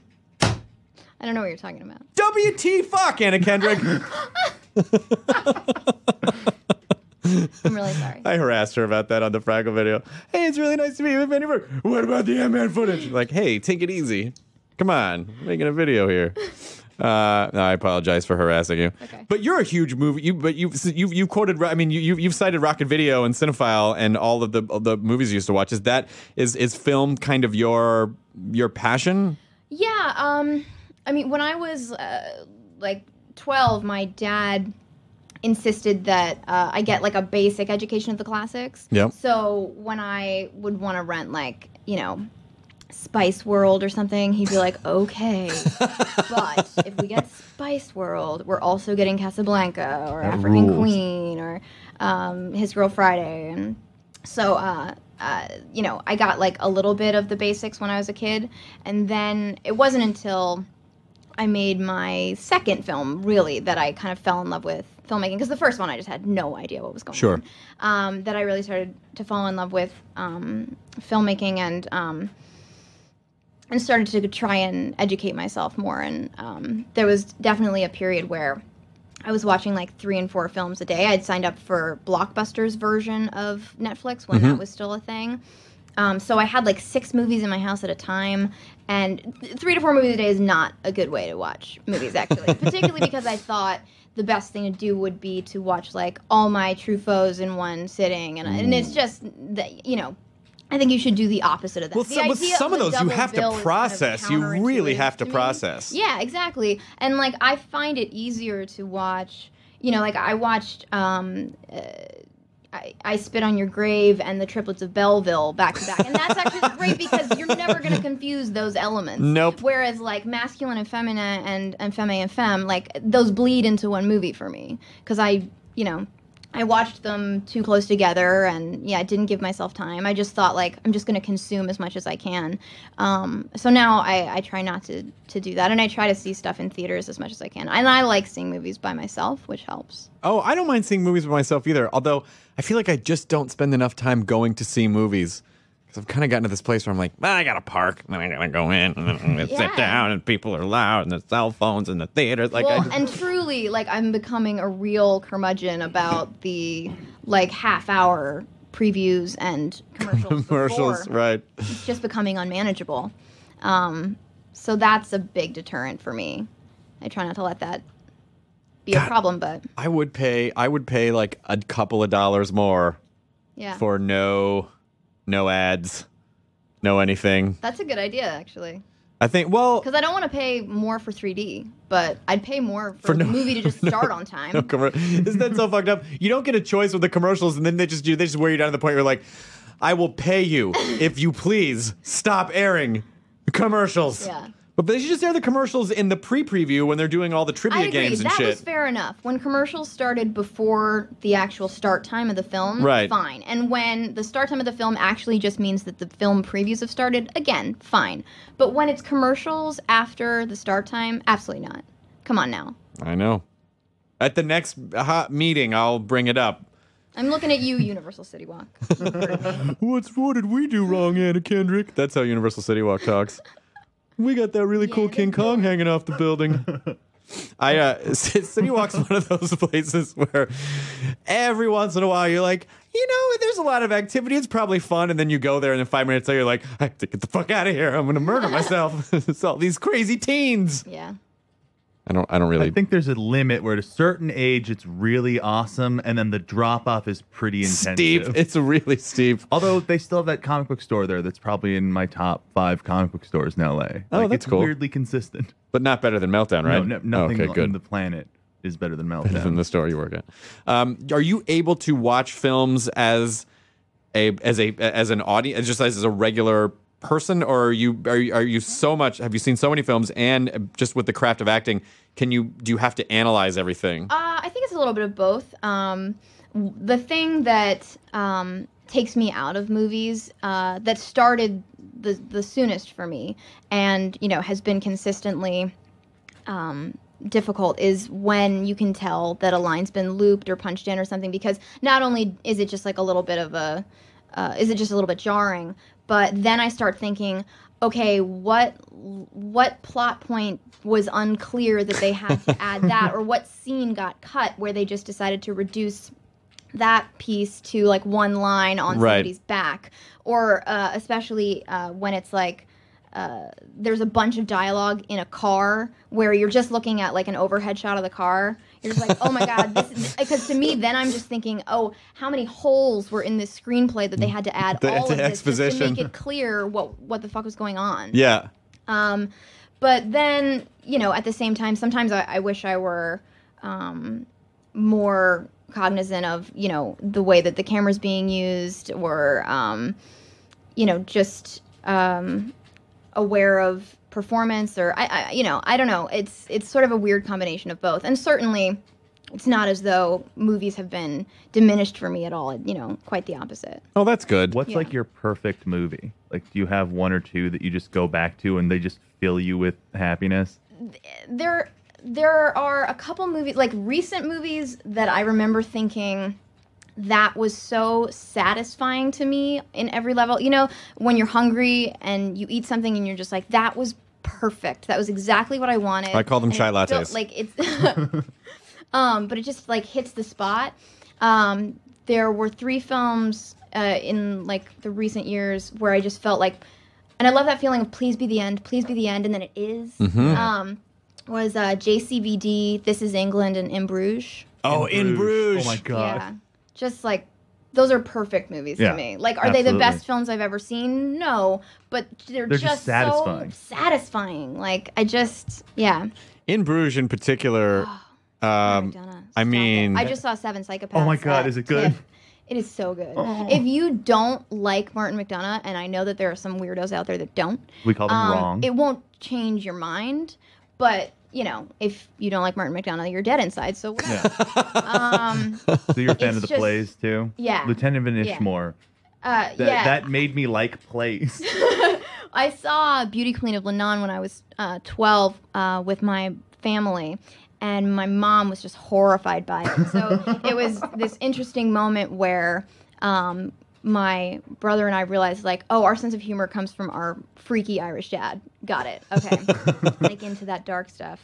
I don't know what you're talking about. WT fuck, Anna Kendrick. I'm really sorry. I harassed her about that on the Fraggle video. Hey, it's really nice to meet you, Vandy Burke. What about the Ant-Man footage? Like, hey, take it easy. Come on, I'm making a video here. No, I apologize for harassing you. Okay. But you're a huge movie. You quoted. I mean, you've cited Rocket Video and Cinephile and all of the movies you used to watch. Is film kind of your passion? Yeah. I mean, when I was like 12, my dad insisted that I get like a basic education of the classics. Yep. So when I would want to rent like, you know, Spice World or something, he'd be like, okay, but if we get Spice World, we're also getting Casablanca or That African rules. Queen or His Girl Friday. And so, you know, I got like a little bit of the basics when I was a kid. And then it wasn't until I made my second film, really, that I kind of fell in love with filmmaking. Because the first one, I just had no idea what was going Sure. on. That I really started to fall in love with filmmaking and started to try and educate myself more. And there was definitely a period where I was watching like 3 and 4 films a day. I'd signed up for Blockbuster's version of Netflix when that was still a thing. So I had like 6 movies in my house at a time, and 3 to 4 movies a day is not a good way to watch movies, actually. Particularly because I thought the best thing to do would be to watch like all my Truffauts in one sitting, and it's just that, you know, I think you should do the opposite of that. Well, The with idea some of the those you double have to bill is kind of process. You really have to counterintuitive me. process. Yeah, exactly. And like I find it easier to watch. You know, like I watched I Spit on Your Grave and The Triplets of Belleville back to back, and that's actually great because you're never going to confuse those elements. Nope. Whereas like masculine and feminine and femme and femme, like those bleed into one movie for me because I watched them too close together, and yeah, I didn't give myself time. I just thought like I'm just going to consume as much as I can. So now I try not to do that, and I try to see stuff in theaters as much as I can. And I like seeing movies by myself, which helps. Oh, I don't mind seeing movies by myself either. Although I feel like I just don't spend enough time going to see movies. Because I've kind of gotten to this place where I'm like, I gotta park, and then I gotta go in, and then I'm gonna sit Yeah. down, and people are loud, and there's cell phones in the theaters. Like, Well, and truly, like I'm becoming a real curmudgeon about the like half-hour previews and commercials. commercials, before. right? It's just becoming unmanageable. So that's a big deterrent for me. I try not to let that be a problem, but I would pay like a couple of dollars more yeah, for no ads, no anything. that's a good idea actually. I think, well, Because I don't want to pay more for 3D, but I'd pay more for, For the no- movie to just start on time. isn't that so fucked up? You don't get a choice with the commercials, and then they just wear you down to the point where you're like, I will pay you if you please stop airing commercials. Yeah. But they should just air the commercials in the pre-preview when they're doing all the I trivia agree. games and That shit. was fair enough. When commercials started before the actual start time of the film, Right. fine. And when the start time of the film actually just means that the film previews have started, again, fine. But when it's commercials after the start time, absolutely not. Come on now. I know. At the next hot meeting, I'll bring it up. I'm looking at you, Universal City Walk. What did we do wrong, Anna Kendrick? That's how Universal City Walk talks. We got that really cool Yeah, King Kong hanging off the building. City Walk's one of those places where every once in a while you're like, there's a lot of activity. It's probably fun. And then you go there and then 5 minutes later you're like, I have to get the fuck out of here. I'm going to murder myself. It's all these crazy teens. Yeah. I don't really. I think there's a limit where at a certain age it's really awesome, and then the drop off is pretty intensive. Steep. It's really steep. Although they still have that comic book store there that's probably in my top 5 comic book stores in LA. Oh, that's it's cool. Weirdly consistent. But not better than Meltdown, right? No, nothing okay, good. on the planet is better than Meltdown. Better than the store you work at. Are you able to watch films as an audience, just as a regular person, or are you so much? Have you seen so many films, and just with the craft of acting, do you have to analyze everything? I think it's a little bit of both. The thing that takes me out of movies that started the soonest for me, and has been consistently difficult, is when you can tell that a line's been looped or punched in or something, because not only is it just like a little bit of a is it just a little bit jarring, but then I start thinking, okay, what plot point was unclear that they had to add that, or what scene got cut where they just decided to reduce that piece to like one line on somebody's back, or especially when it's like there's a bunch of dialogue in a car where you're just looking at like an overhead shot of the car. You're just like, oh my god, because to me then I'm just thinking, oh, how many holes were in this screenplay that they had to add all of this just to make it clear what the fuck was going on. Yeah. But then, at the same time, sometimes I wish I were more cognizant of, the way that the camera's being used, or, just aware of performance, or I don't know. It's sort of a weird combination of both. And certainly it's not as though movies have been diminished for me at all. Quite the opposite. Oh, that's good. What's like your perfect movie? Like, do you have one or two that you just go back to and they just fill you with happiness? There are a couple movies, like recent movies, that I remember thinking that was so satisfying to me in every level. When you're hungry and you eat something and you're just like, that was perfect. That was exactly what I wanted. I call them chai lattes. But it just like hits the spot. There were 3 films in like the recent years where I just felt like, and I love that feeling of please be the end, and then it is. Mm-hmm. Was JCVD, This Is England, and In Bruges. Oh, In Bruges. Oh my god. Yeah. Just like, those are perfect movies to me. Like, are they the best films I've ever seen? No, but they're just satisfying. so satisfying. Like, yeah. In Bruges in particular, McDonough, I mean... I just saw Seven Psychopaths. Oh my god, is it good? It is so good. If you don't like Martin McDonough, and I know that there are some weirdos out there that don't. We call them wrong. It won't change your mind, but... if you don't like Martin McDonough, you're dead inside, so whatever. So you're a fan of the just- plays, too? Yeah. Lieutenant Van Yeah. Ishmore. yeah. That made me like plays. I saw Beauty Queen of Lebanon when I was 12 with my family, and my mom was just horrified by it. So it was this interesting moment where my brother and I realized, like, oh, our sense of humor comes from our freaky Irish dad. Got it. Okay. Like, into that dark stuff.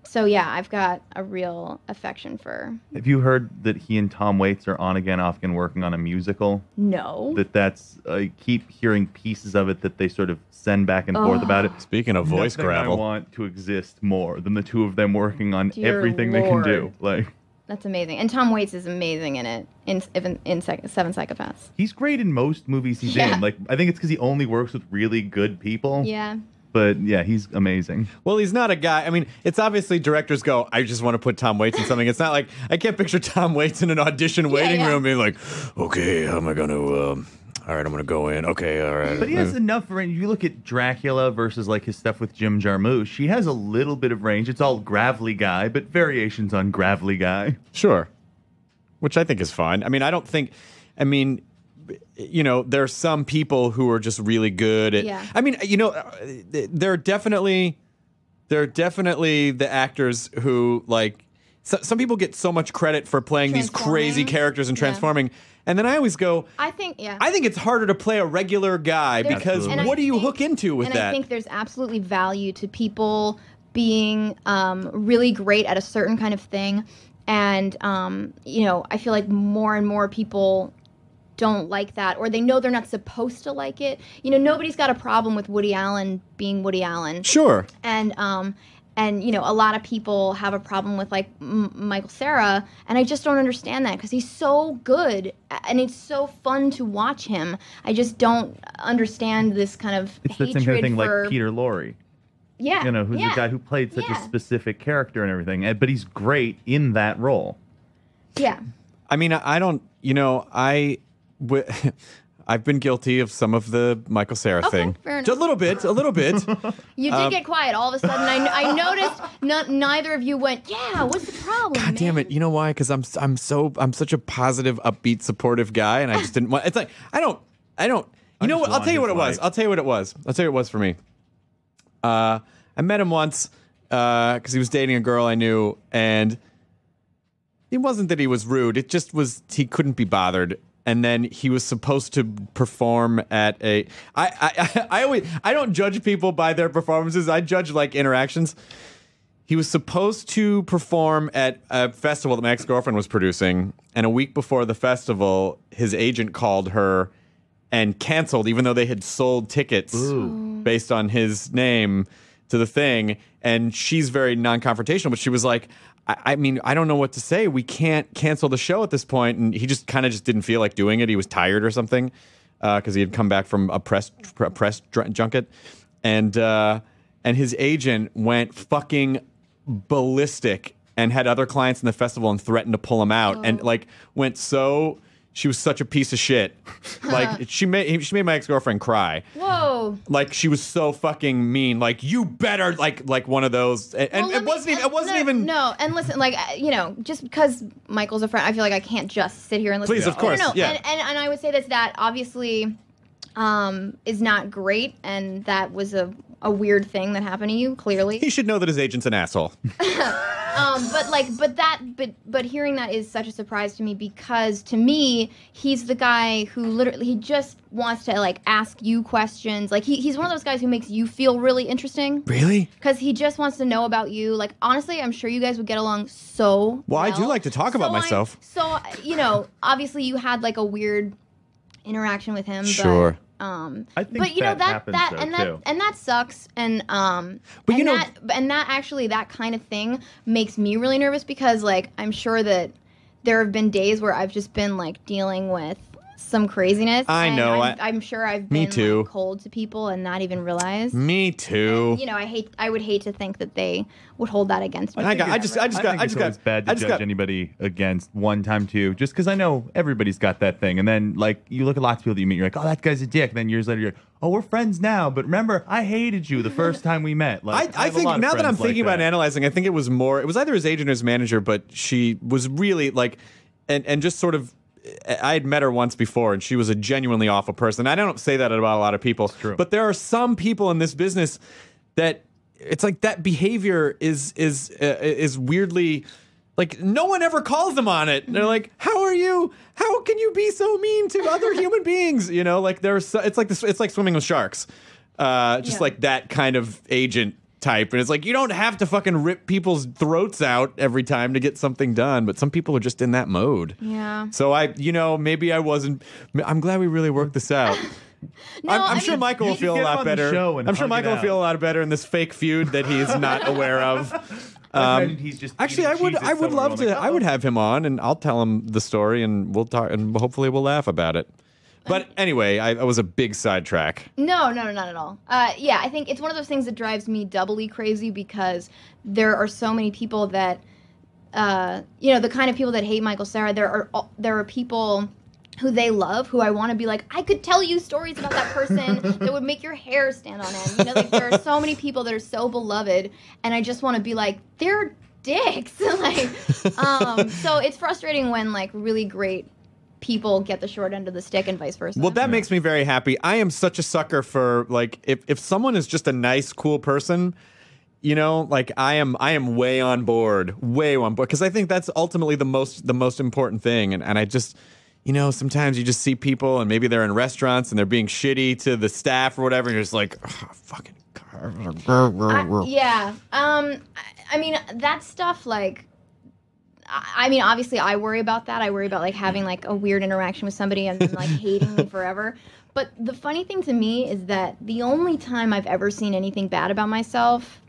So yeah, I've got a real affection for... Have you heard that he and Tom Waits are on again, off again, working on a musical? No. That's I keep hearing pieces of it that they sort of send back and forth about it. Speaking of voice Nothing gravel. I want to exist more than the two of them working on Dear everything they can do. Lord. Like, That's amazing. And Tom Waits is amazing in it, in Seven Psychopaths. he's great in most movies he's Yeah. in. Like, I think it's because he only works with really good people. Yeah. But yeah, he's amazing. Well, he's not a guy. I mean, it's obviously directors go, I just want to put Tom Waits in something. It's not like, I can't picture Tom Waits in an audition waiting yeah. room being like, okay, how am I going to all right, I'm gonna go in. Okay, all right. But he has enough range. You look at Dracula versus like his stuff with Jim Jarmusch. He has a little bit of range. It's all Gravelly Guy, but variations on Gravelly Guy. Sure. Which I think is fine. I mean, I don't think. I mean, you know, there are some people who are just really good at. Yeah. I mean, you know, there are definitely the actors who like. Some people get so much credit for playing these crazy characters and transforming, and then I always go. I think it's harder to play a regular guy because and what do you think- hook into with and that? I think there's absolutely value to people being really great at a certain kind of thing, and you know, I feel like more and more people don't like that, or they know they're not supposed to like it. You know, nobody's got a problem with Woody Allen being Woody Allen, Sure. and you know, a lot of people have a problem with like Michael Cera, and I just don't understand that because he's so good and it's so fun to watch him. I just don't understand this kind of It's that hatred same kind of thing for like Peter Lorre. Yeah, You know, who's a guy who played such a specific character and everything, but he's great in that role. Yeah. I mean, I don't. You know, I've been guilty of some of the Michael Cera thing. fair enough. Just a little bit. You did get quiet all of a sudden. I noticed neither of you went, yeah, what's the problem? God damn it! You know why? Because I'm such a positive, upbeat, supportive guy, and I just didn't want. It's like I don't. You know what? I'll tell you what it was. I'll tell you what it was for me. I met him once because he was dating a girl I knew, and it wasn't that he was rude. It just was he couldn't be bothered. And then he was supposed to perform at a. I don't judge people by their performances. I judge like interactions. He was supposed to perform at a festival that my ex-girlfriend was producing, and a week before the festival, his agent called her and canceled, even though they had sold tickets based on his name to the thing. And she's very non-confrontational, but she was like, I mean, I don't know what to say. We can't cancel the show at this point. And he just kind of just didn't feel like doing it. He was tired or something because he had come back from a press junket. And his agent went fucking ballistic and had other clients in the festival and threatened to pull him out and like went so... She was such a piece of shit. Like she made my ex-girlfriend cry. Whoa. Like she was so fucking mean. Like you better like one of those. And Well, it wasn't even. No, and listen, like you know, just because Michael's a friend, I feel like I can't just sit here and listen. Please, of course, No, yeah. And I would say that obviously is not great, and that was a weird thing that happened to you. Clearly, He should know that his agent's an asshole. But hearing that is such a surprise to me because to me he's the guy who literally he just wants to like ask you questions. Like he's one of those guys who makes you feel really interesting. Really? Because he just wants to know about you. Like honestly, I'm sure you guys would get along so Well, I do like to talk about myself. So you know, obviously you had like a weird interaction with him. Sure. But, I think but you know that happens, though, too. and that sucks. And But you know- that actually that kind of thing makes me really nervous because like I'm sure that there have been days where I've just been like dealing with some craziness. I and know, I'm sure I've me been too. like, cold to people and not even realize. Me too. You know, I would hate to think that they would hold that against me. I just I think it's always bad to judge anybody against one time too, just because I know everybody's got that thing, and then like you look at lots of people that you meet, you're like, oh, that guy's a dick. And then years later, you're, oh, we're friends now, but remember, I hated you the first time we met. Like, I have a think lot of now that I'm friends like thinking about that. analyzing, I think it was either his agent or his manager, but she was really like, and just sort of. I had met her once before, and she was a genuinely awful person. I don't say that about a lot of people, true. but there are some people in this business that it's like that behavior is weirdly like no one ever calls them on it. They're like, "How are you? How can you be so mean to other human beings?" You know, like it's like this. It's like swimming with sharks. Just like that kind of agent type, and it's like you don't have to fucking rip people's throats out every time to get something done, but some people are just in that mode. Yeah. So maybe I wasn't. I'm glad we really worked this out. I'm sure Michael will feel a get lot on the better. show and I'm sure hug it Michael will out. feel a lot better in this fake feud that he is not aware of. I imagine he's just Actually, eating I would Cheez-Its love somewhere to. going I would have him on, and I'll tell him the story, and we'll talk, and hopefully we'll laugh about it. But anyway, I was a big sidetrack. No, not at all. Yeah, I think it's one of those things that drives me doubly crazy because there are so many people that, you know, the kind of people that hate Michael Cera. There are people who they love, who I want to be like, I could tell you stories about that person that would make your hair stand on end. You know, like there are so many people that are so beloved, and I just want to be like, they're dicks. Like, so it's frustrating when like really great people get the short end of the stick and vice versa. Well, that makes me very happy. I am such a sucker for like if someone is just a nice, cool person, you know, like I am way on board, because I think that's ultimately the most important thing. And I just, you know, sometimes you just see people and maybe they're in restaurants and they're being shitty to the staff or whatever, and you're just like, oh, fucking. Yeah. I mean, that stuff, like, I mean, obviously I worry about that. I worry about like having like a weird interaction with somebody and then like hating me forever. But the funny thing to me is that the only time I've ever seen anything bad about myself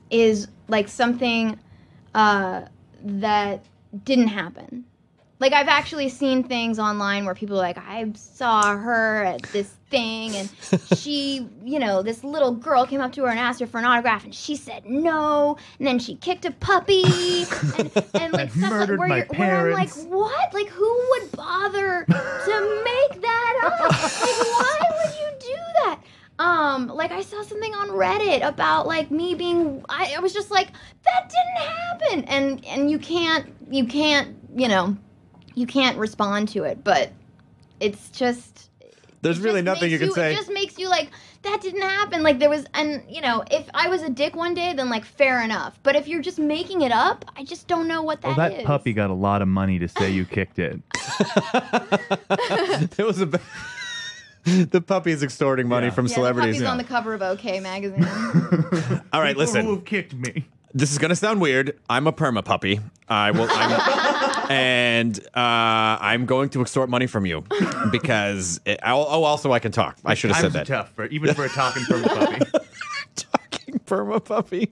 is like something that didn't happen. Like, I've actually seen things online where people are like, I saw her at this thing, and she, you know, this little girl came up to her and asked her for an autograph, and she said no, and then she kicked a puppy, and like stuff like where I'm like, what? Like, who would bother to make that up? Like, why would you do that? Like, I saw something on Reddit about, like, me being, I was just like, that didn't happen, and you can't, you know, you can't respond to it, but it's just... There's really nothing you can say. It just makes you like, that didn't happen. Like, there was, and, you know, if I was a dick one day, then, like, fair enough. But if you're just making it up, I just don't know what that is. Well, that puppy got a lot of money to say you kicked it. It was the puppy is extorting money from celebrities. The puppy's on the cover of OK magazine. All right, listen. Who kicked me? This is gonna sound weird. I'm a perma puppy. I'm going to extort money from you because. Also I can talk. I should have said that. Tough, even for a talking perma puppy. Talking perma puppy.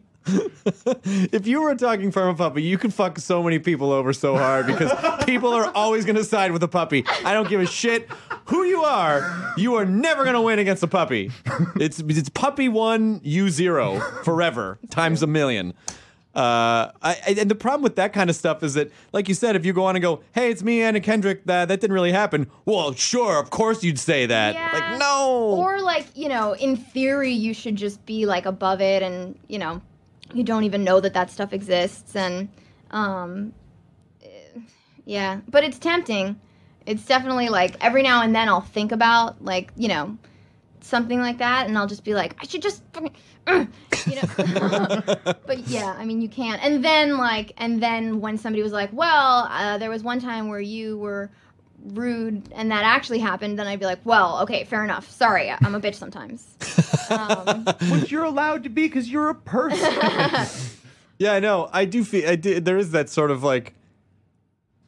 If you were a talking perma puppy, you could fuck so many people over so hard because people are always gonna side with a puppy. I don't give a shit who you are. You are never gonna win against a puppy. It's puppy 1, you 0 forever times a million. And the problem with that kind of stuff is that, like you said, if you go on and go, "Hey, it's me, Anna Kendrick," that didn't really happen. Well, sure, of course you'd say that. Yeah. Like, no. Or like, you know, in theory, you should just be like above it, and you know, you don't even know that stuff exists, and yeah. But it's tempting. It's definitely like every now and then I'll think about like, you know, something like that, and I'll just be like, I should just fucking, you know. But yeah, I mean, you can't. And then when somebody was like, well, there was one time where you were rude and that actually happened, then I'd be like, well, okay, fair enough. Sorry, I'm a bitch sometimes. Which you're allowed to be because you're a person. Yeah, I know. I do feel there is that sort of like,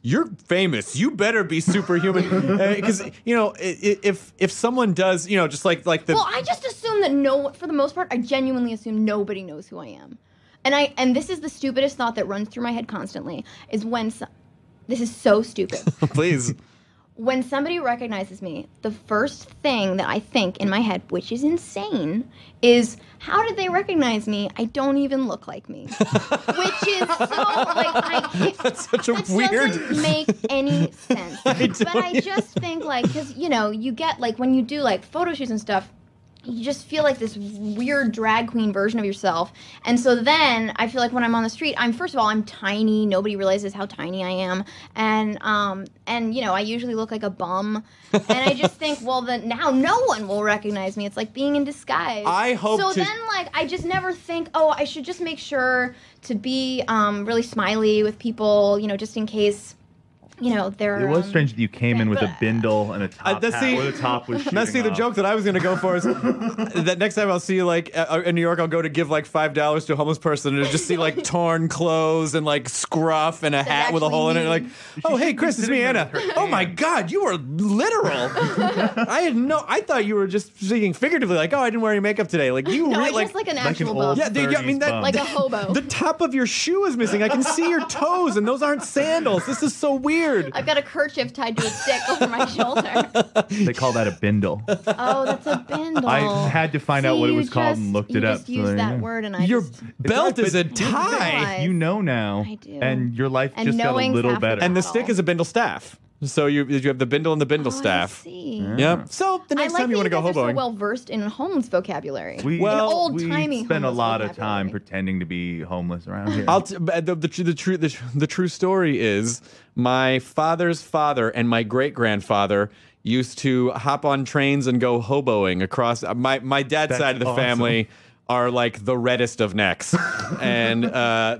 you're famous. You better be superhuman, because you know if someone does, you know, just like the. Well, I just assume that for the most part, I genuinely assume nobody knows who I am, and this is the stupidest thought that runs through my head constantly is when this is so stupid. Please. When somebody recognizes me, the first thing that I think in my head, which is insane, is how did they recognize me? I don't even look like me. Which is so, like, I can't. That's such a weird. Doesn't make any sense. But I just think, like, because, you know, you get, like, when you do, like, photo shoots and stuff, you just feel like this weird drag queen version of yourself. And so then I feel like when I'm on the street, first of all, I'm tiny. Nobody realizes how tiny I am. And you know, I usually look like a bum. And I just think, well, now no one will recognize me. It's like being in disguise. I hope so then, like, I just never think, oh, I should just make sure to be really smiley with people, you know, just in case. You know, it was strange that you came in with a bindle and a top hat where the top was shooting the off. joke that I was going to go for is that next time I'll see you, like, in New York, I'll go to give, like, $5 to a homeless person and just see, like, torn clothes and, like, scruff and a hat with a hole in it. Like, oh, hey, Chris, it's me, Anna. Oh, my God, you were literal. I thought you were just speaking figuratively, like, oh, I didn't wear any makeup today. Like, you no, really, just like an actual bum. Yeah, I mean, like a hobo. The top of your shoe is missing. I can see your toes, and those aren't sandals. This is so weird. I've got a kerchief tied to a stick over my shoulder. They call that a bindle. Oh, that's a bindle. I had to find out what it was called and looked it up. You just used that word, and your belt is a tie. You know now. I do. And your life and just got a little better. And the stick is a bindle staff. So you have the bindle and the bindle Oh, I staff. see. Yep. So the next I like time you want to go that you guys are hoboing. so well versed in homeless vocabulary. We old-timey spend a homeless lot of time vocabulary. pretending to be homeless around here. The true story is my father's father and my great grandfather used to hop on trains and go hoboing across. My dad's That's side of the awesome. family are like the reddest of necks, and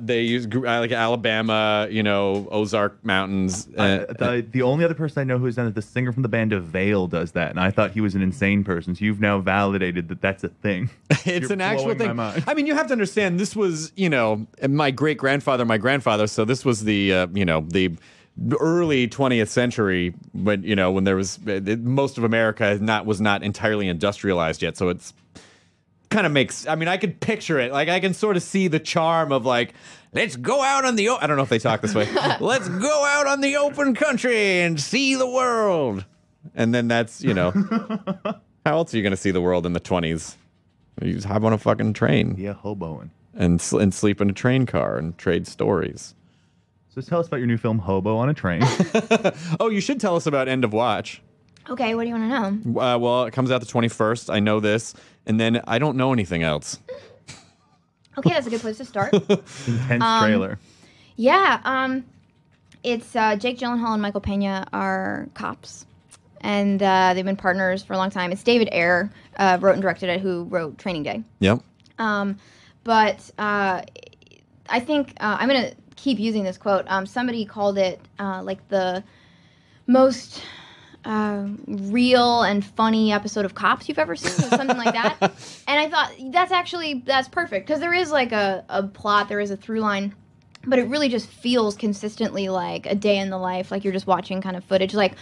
they use like Alabama, Ozark Mountains. The only other person I know who's done it, the singer from the band of Veil, does that, and I thought he was an insane person. So you've now validated that that's a thing. It's You're an actual blowing thing. my mind. I mean, you have to understand. This was, my great grandfather, my grandfather. So this was the, the early 20th century, when when there was most of America was not entirely industrialized yet. So it's kind of makes. I mean, I could picture it. Like I can sort of see the charm of like, let's go out on the. I don't know if they talk this way. Let's go out on the open country and see the world. And then that's how else are you going to see the world in the 20s? You just hop on a fucking train Yeah, hoboing. and sleep in a train car and trade stories. So tell us about your new film, Hobo on a Train. Oh, you should tell us about End of Watch. Okay, what do you want to know? Well, it comes out the 21st. I know this. And then I don't know anything else. Okay, that's a good place to start. Intense trailer. Yeah, it's Jake Gyllenhaal and Michael Pena are cops, and they've been partners for a long time. It's David Ayer wrote and directed it, who wrote Training Day. Yep. But I think I'm going to keep using this quote. Somebody called it like the most real and funny episode of Cops you've ever seen, or something like that. And I thought that's perfect, because there is like a plot, there is a through line, but it really just feels consistently like a day in the life, like you're just watching kind of footage. Like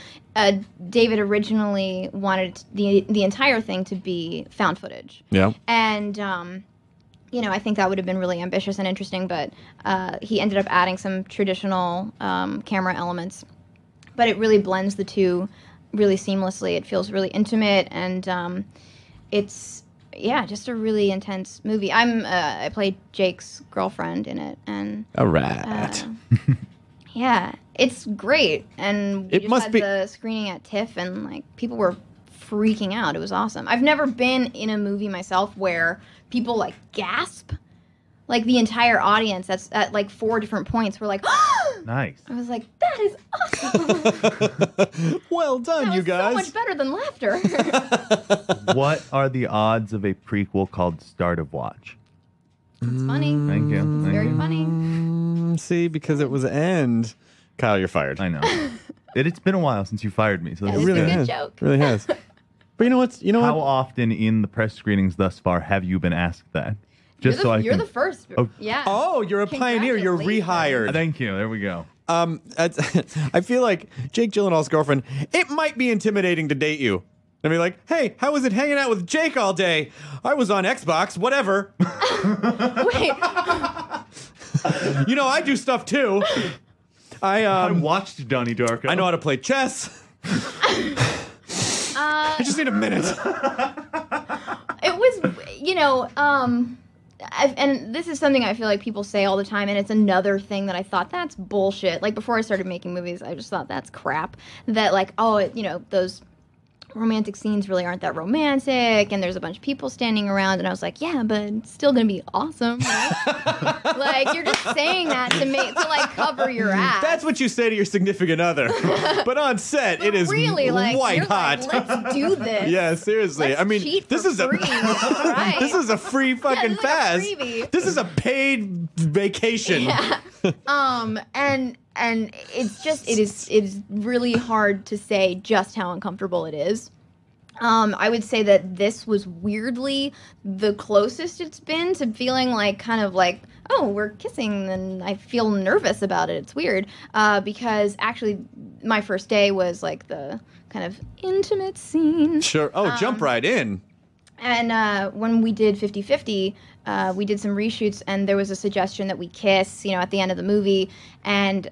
David originally wanted the entire thing to be found footage. Yeah. And I think that would have been really ambitious and interesting, but he ended up adding some traditional camera elements. But it really blends the two really seamlessly. It feels really intimate, and it's just a really intense movie. I played Jake's girlfriend in it, and All right. yeah, it's great. And we It just must had be- the screening at TIFF, and like people were freaking out. It was awesome. I've never been in a movie myself where people like gasp. Like the entire audience, that's at like 4 different points, were like, Nice. I was like, that is awesome. Well done, That you was guys. so much better than laughter. What are the odds of a prequel called Start of Watch? It's funny. Thank you. It's Thank very you. funny. See, because it was End. Kyle, you're fired. I know. It's been a while since you fired me, so That this is is a good. good has. joke. It really has. But you know what? How often in the press screenings thus far have you been asked that? Just You're the first. Oh. Yeah. Oh, you're a pioneer. You're Congratulations. rehired. Thank you. There we go. I feel like Jake Gyllenhaal's girlfriend, it might be intimidating to date you. And be like, hey, how was it hanging out with Jake all day? I was on Xbox, whatever. Wait. I do stuff too. I watched Donnie Darko. I know how to play chess. I just need a minute. It was, and this is something I feel like people say all the time, and it's another thing that I thought, that's bullshit. Like, before I started making movies, I just thought that's crap. That, like, those romantic scenes really aren't that romantic, and there's a bunch of people standing around, and I was like, yeah, but it's still gonna be awesome, right? Like, you're just saying that to cover your ass. That's what you say to your significant other. But on set, it is really, like, white you're hot. like, let's do this. Yeah, seriously. Let's I mean, cheat this for is free. Right. this is a free fucking this is like a pass. freebie. This is a paid vacation. And it is really hard to say just how uncomfortable it is. I would say that this was weirdly the closest it's been to feeling like kind of like, oh, we're kissing, and I feel nervous about it. It's weird because actually my first day was like the kind of intimate scene. Sure. Oh, jump right in. And when we did 50-50, we did some reshoots, and there was a suggestion that we kiss, at the end of the movie, and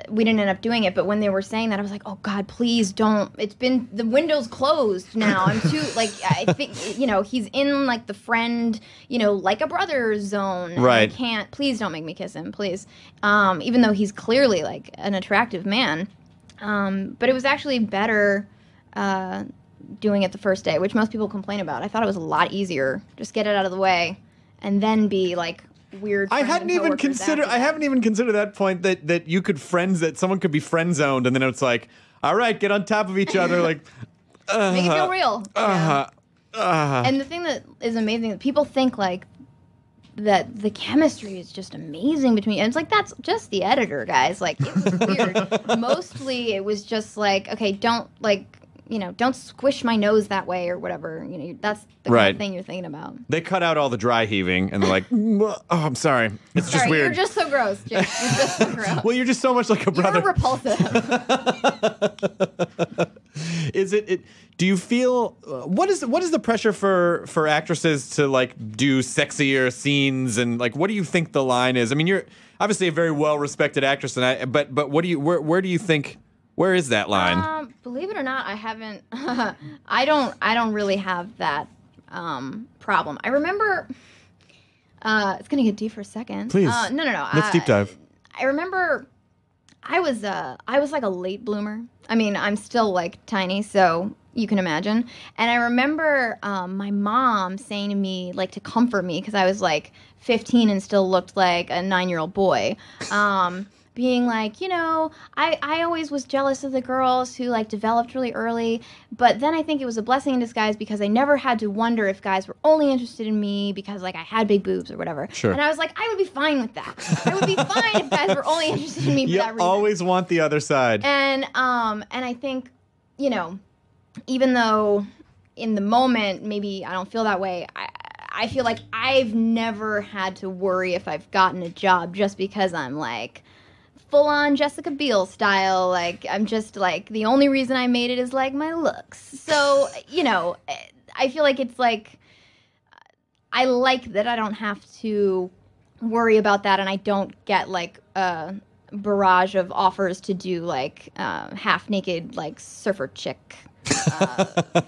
we didn't end up doing it. But when they were saying that, I was like, oh, God, please don't. It's been, the window's closed now. I'm too, I think, he's in, the friend, like a brother zone. And Right. I can't, please don't make me kiss him, please. Even though he's clearly, an attractive man. But it was actually better doing it the first day, which most people complain about. I thought it was a lot easier. Just get it out of the way, and then be like weird. I haven't even considered that point that you could that someone could be friend zoned, and then it's like, all right, get on top of each other, like make it feel real. And the thing that is amazing, that people think like that the chemistry is just amazing between, and it's like, that's just the editor, guys. Like, it was weird. Mostly it was just like, okay, don't don't squish my nose that way or whatever. That's the kind of thing you're thinking about. They cut out all the dry heaving and they're like, oh, I'm sorry. It's just weird. You're just so gross, Jake. You're just so gross. Well, you're just so much like a brother. You're repulsive. Is it? Do you feel what is the pressure for actresses to like do sexier scenes, and like what do you think the line is? I mean, you're obviously a very well respected actress, and but what do you where do you think? Where is that line? Believe it or not, I haven't. I don't really have that problem. I remember. It's gonna get deep for a second. Please. No. Let's deep dive. I remember. I was like a late bloomer. I mean, I'm still like tiny, so you can imagine. And I remember my mom saying to me, like, to comfort me, because I was like 15 and still looked like a 9-year-old boy. Being like, I always was jealous of the girls who like developed really early, but then I think it was a blessing in disguise because I never had to wonder if guys were only interested in me because like I had big boobs or whatever. Sure. And I was like, I would be fine with that. I would be fine if guys were only interested in me for that reason. You always want the other side. And I think, even though in the moment maybe I don't feel that way, I feel like I've never had to worry if I've gotten a job just because I'm like full-on Jessica Biel style. Like, I'm just like, the only reason I made it is like my looks. So, I feel like it's like, I like that I don't have to worry about that, and I don't get like a barrage of offers to do like half-naked like surfer chick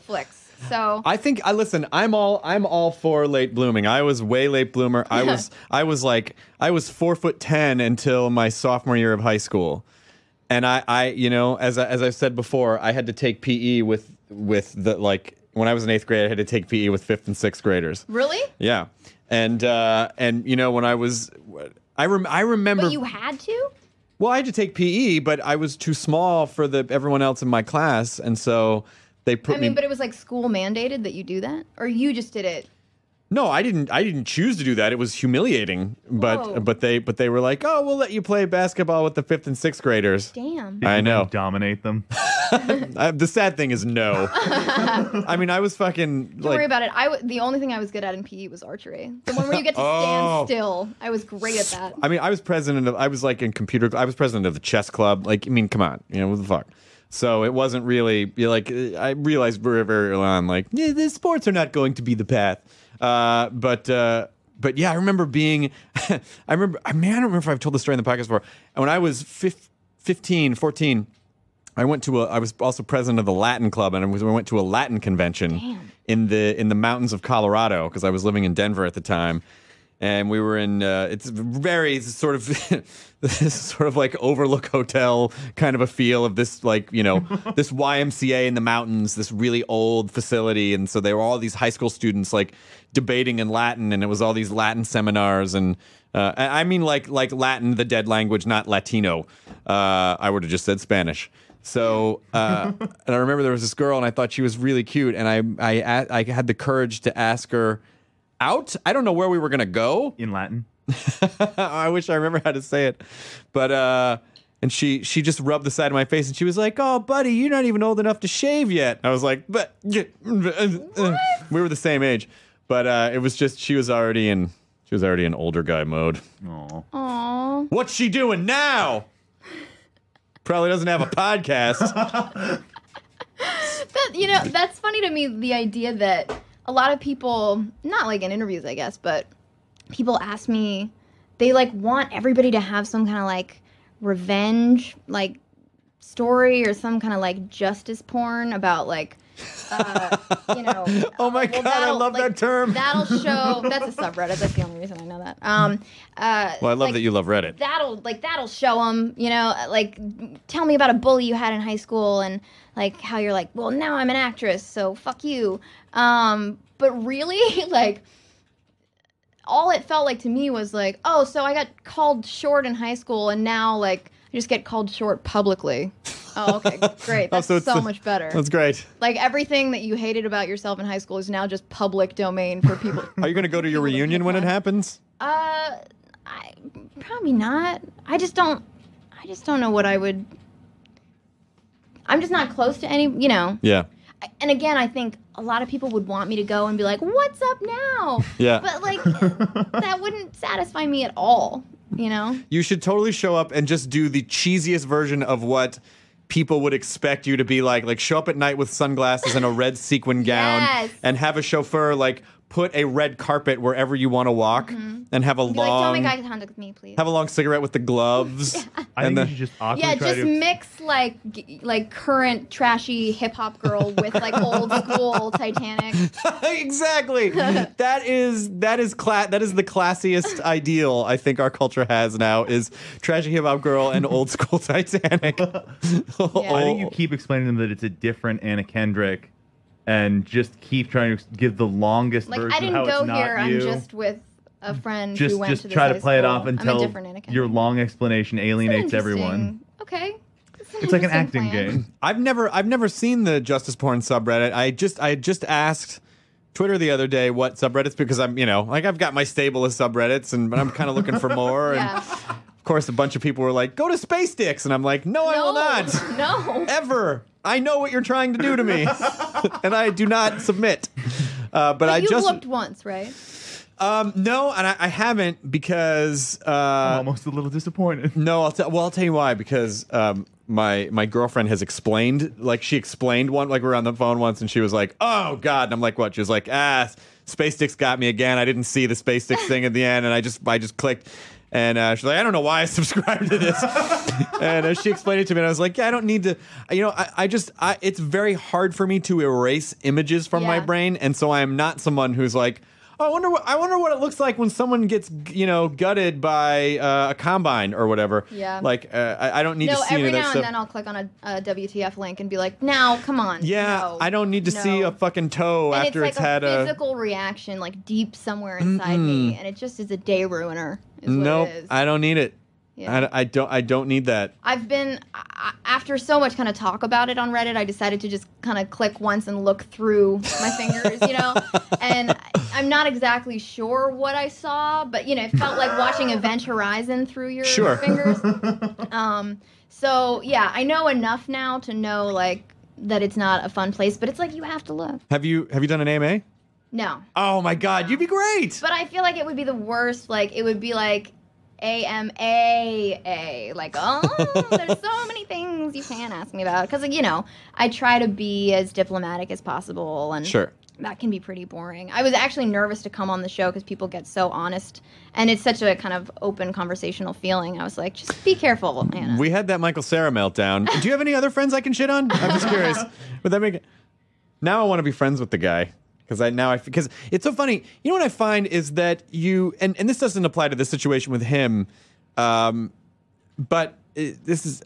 flicks. So I think I'm all for late blooming. I was way late bloomer. I was 4'10" until my sophomore year of high school. And I as I've said before, I had to take PE with the, like, when I was in 8th grade, I had to take PE with 5th and 6th graders. Really? Yeah. And when I was I remember. But you had to? Well, I had to take PE, but I was too small for everyone else in my class, and so they put me. But it was like school mandated that you do that, or you just did it? No, I didn't choose to do that. It was humiliating, but they were like, "Oh, we'll let you play basketball with the 5th and 6th graders." Damn. Did I you know. Dominate them. The sad thing is no. I mean, I was fucking. Don't worry about it. The only thing I was good at in PE was archery. The one where you get to stand still. I was great at that. I mean, I was president of the chess club. Like, I mean, come on, what the fuck. So it wasn't really I realized very, very early on, like, the sports are not going to be the path. But yeah, I remember being, I don't remember if I've told the story in the podcast before. And when I was 14, I was also president of the Latin Club, and we went to a Latin convention in the mountains of Colorado, because I was living in Denver at the time. And we were in, it's very sort of, this sort of like Overlook Hotel kind of a feel of this, like, this YMCA in the mountains, this really old facility. And so there were all these high school students like debating in Latin, and it was all these Latin seminars. And I mean like Latin, the dead language, not Latino. I would have just said Spanish. So, and I remember there was this girl, and I thought she was really cute. And I had the courage to ask her out. I don't know where we were going to go. In Latin? I wish I remember how to say it. But, and she just rubbed the side of my face, and she was like, "Oh, buddy, you're not even old enough to shave yet." I was like, "But," we were the same age. But, it was just, she was already in older guy mode. Aww. What's she doing now? Probably doesn't have a podcast. That's funny to me, the idea that a lot of people, not like in interviews, I guess, but people ask me, they like want everybody to have some kind of like revenge like story or some kind of like justice porn about like You know. Oh my God, I that'll- love that term. That'll show. That's a subreddit. That's the only reason I know that. Well, I love that you love Reddit. That'll show them. You know, like tell me about a bully you had in high school and like how you're like, well, now I'm an actress, so fuck you. But really, like. All it felt like to me was like, oh, so I got called short in high school, and now like I just get called short publicly. Oh, okay, great. That's so so much better. That's great. Like everything that you hated about yourself in high school is now just public domain for people. Are you going to go to your reunion when it happens? I probably not. I just don't know what I would. I'm just not close to any. You know. Yeah. And again, I think a lot of people would want me to go and be like, "What's up now?" Yeah. But like, that wouldn't satisfy me at all. You know. You should totally show up and just do the cheesiest version of what people would expect you to be like show up at night with sunglasses and a red sequin gown Yes. and have a chauffeur like put a red carpet wherever you want to walk and have a Be like, don't long make eye contact with me, please. have a long cigarette with the gloves. I and think you should just awkwardly Yeah, try just to. mix like current trashy hip hop girl with like old school Titanic. Exactly. that is the classiest ideal I think our culture has now is trashy hip hop girl and old school Titanic. I think you keep explaining to them that it's a different Anna Kendrick, and just keep trying to give the longest Like version I didn't of how go it's not here. you. I'm just with a friend just who went to this try to high play it school. off I'm a until different Anna Kendrick. your long explanation alienates Interesting. everyone. Okay. It's like an interesting acting plan. game. I've never seen the Justice Porn subreddit. I just asked Twitter the other day what subreddits because I'm I've got my stable of subreddits but I'm kind of looking for more. Yeah. And of course, a bunch of people were like, "Go to Space Dicks," and I'm like, "No, I will not." No. Ever. I know what you're trying to do to me, and I do not submit. But I You've just looked once, right? no, and I haven't because I'm almost a little disappointed. no. I'll tell you why because my girlfriend has explained she explained one we were on the phone once and she was like, "Oh God," and I'm like, "What?" She was like, Space Dicks got me again. I didn't see the Space Dicks thing at the end, and I just clicked. And she's like, "I don't know why I subscribed to this." And she explained it to me, and I was like, "Yeah, I don't need to." It's very hard for me to erase images from my Yeah. brain, and so I am not someone who's like, "Oh, I wonder what it looks like when someone gets gutted by a combine or whatever." Yeah. I don't need to No, see any every of that now stuff. and then I'll click on a WTF link and be like, "Now, come on." Yeah, no, I don't need to see no. a fucking toe And after it's like had a physical reaction, like deep somewhere inside me, and it just is a day ruiner. Is what Nope, it is. I don't need it. Yeah. I don't need that. I've been after so much kind of talk about it on Reddit. I decided to just kind of click once and look through my fingers, And I'm not exactly sure what I saw, but it felt like watching Event Horizon through your Sure. fingers. So yeah, I know enough now to know that it's not a fun place, but it's like you have to look. Have you done an AMA? No, Oh my God, you'd be great. but I feel like it would be the worst. Like it would be like AMAA. Like, there's so many things you can ask me about. Because, I try to be as diplomatic as possible. And Sure. that can be pretty boring. I was actually nervous to come on the show because people get so honest. And it's such a kind of open conversational feeling. I was like, just be careful, Anna. We had that Michael Cera meltdown. Do you have any other friends I can shit on? I'm just curious. Would that make it? Now I want to be friends with the guy. Because it's so funny. You know what I find is that and this doesn't apply to this situation with him, but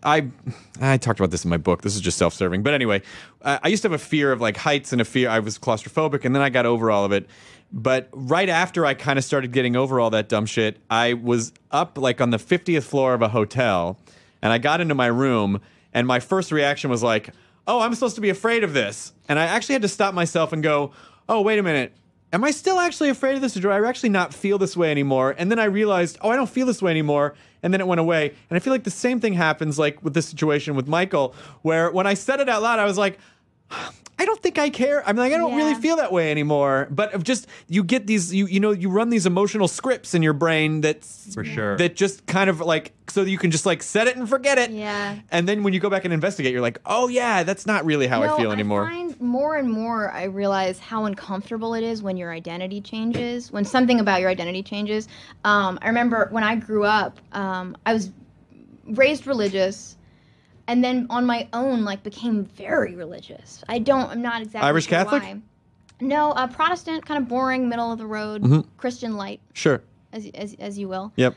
I talked about this in my book. This is just self-serving. But anyway, I used to have a fear of heights and a fear. I was claustrophobic, and then I got over all of it. But right after I kind of started getting over all that dumb shit, I was up on the 50th floor of a hotel, and I got into my room, and my first reaction was like, "Oh, I'm supposed to be afraid of this," and I actually had to stop myself and go, "Oh, wait a minute. Am I still actually afraid of this, or do I actually not feel this way anymore?" And then I realized, oh, I don't feel this way anymore. And then it went away. And I feel like the same thing happens with this situation with Michael, where when I said it out loud, I was like, I don't think I care. I'm like, I don't really Yeah. feel that way anymore. But just, you get these, you run these emotional scripts in your brain For sure. that just kind of so you can just set it and forget it. Yeah. And then when you go back and investigate, you're like, oh yeah, that's not really how I feel anymore. I find more and more I realize how uncomfortable it is when your identity changes, when something about your identity changes. I remember when I grew up, I was raised religious. and then on my own, like, became very religious. I'm not exactly Irish sure Catholic? why. No, Protestant, kind of boring, middle of the road, Christian light, Sure. as you will. Yep.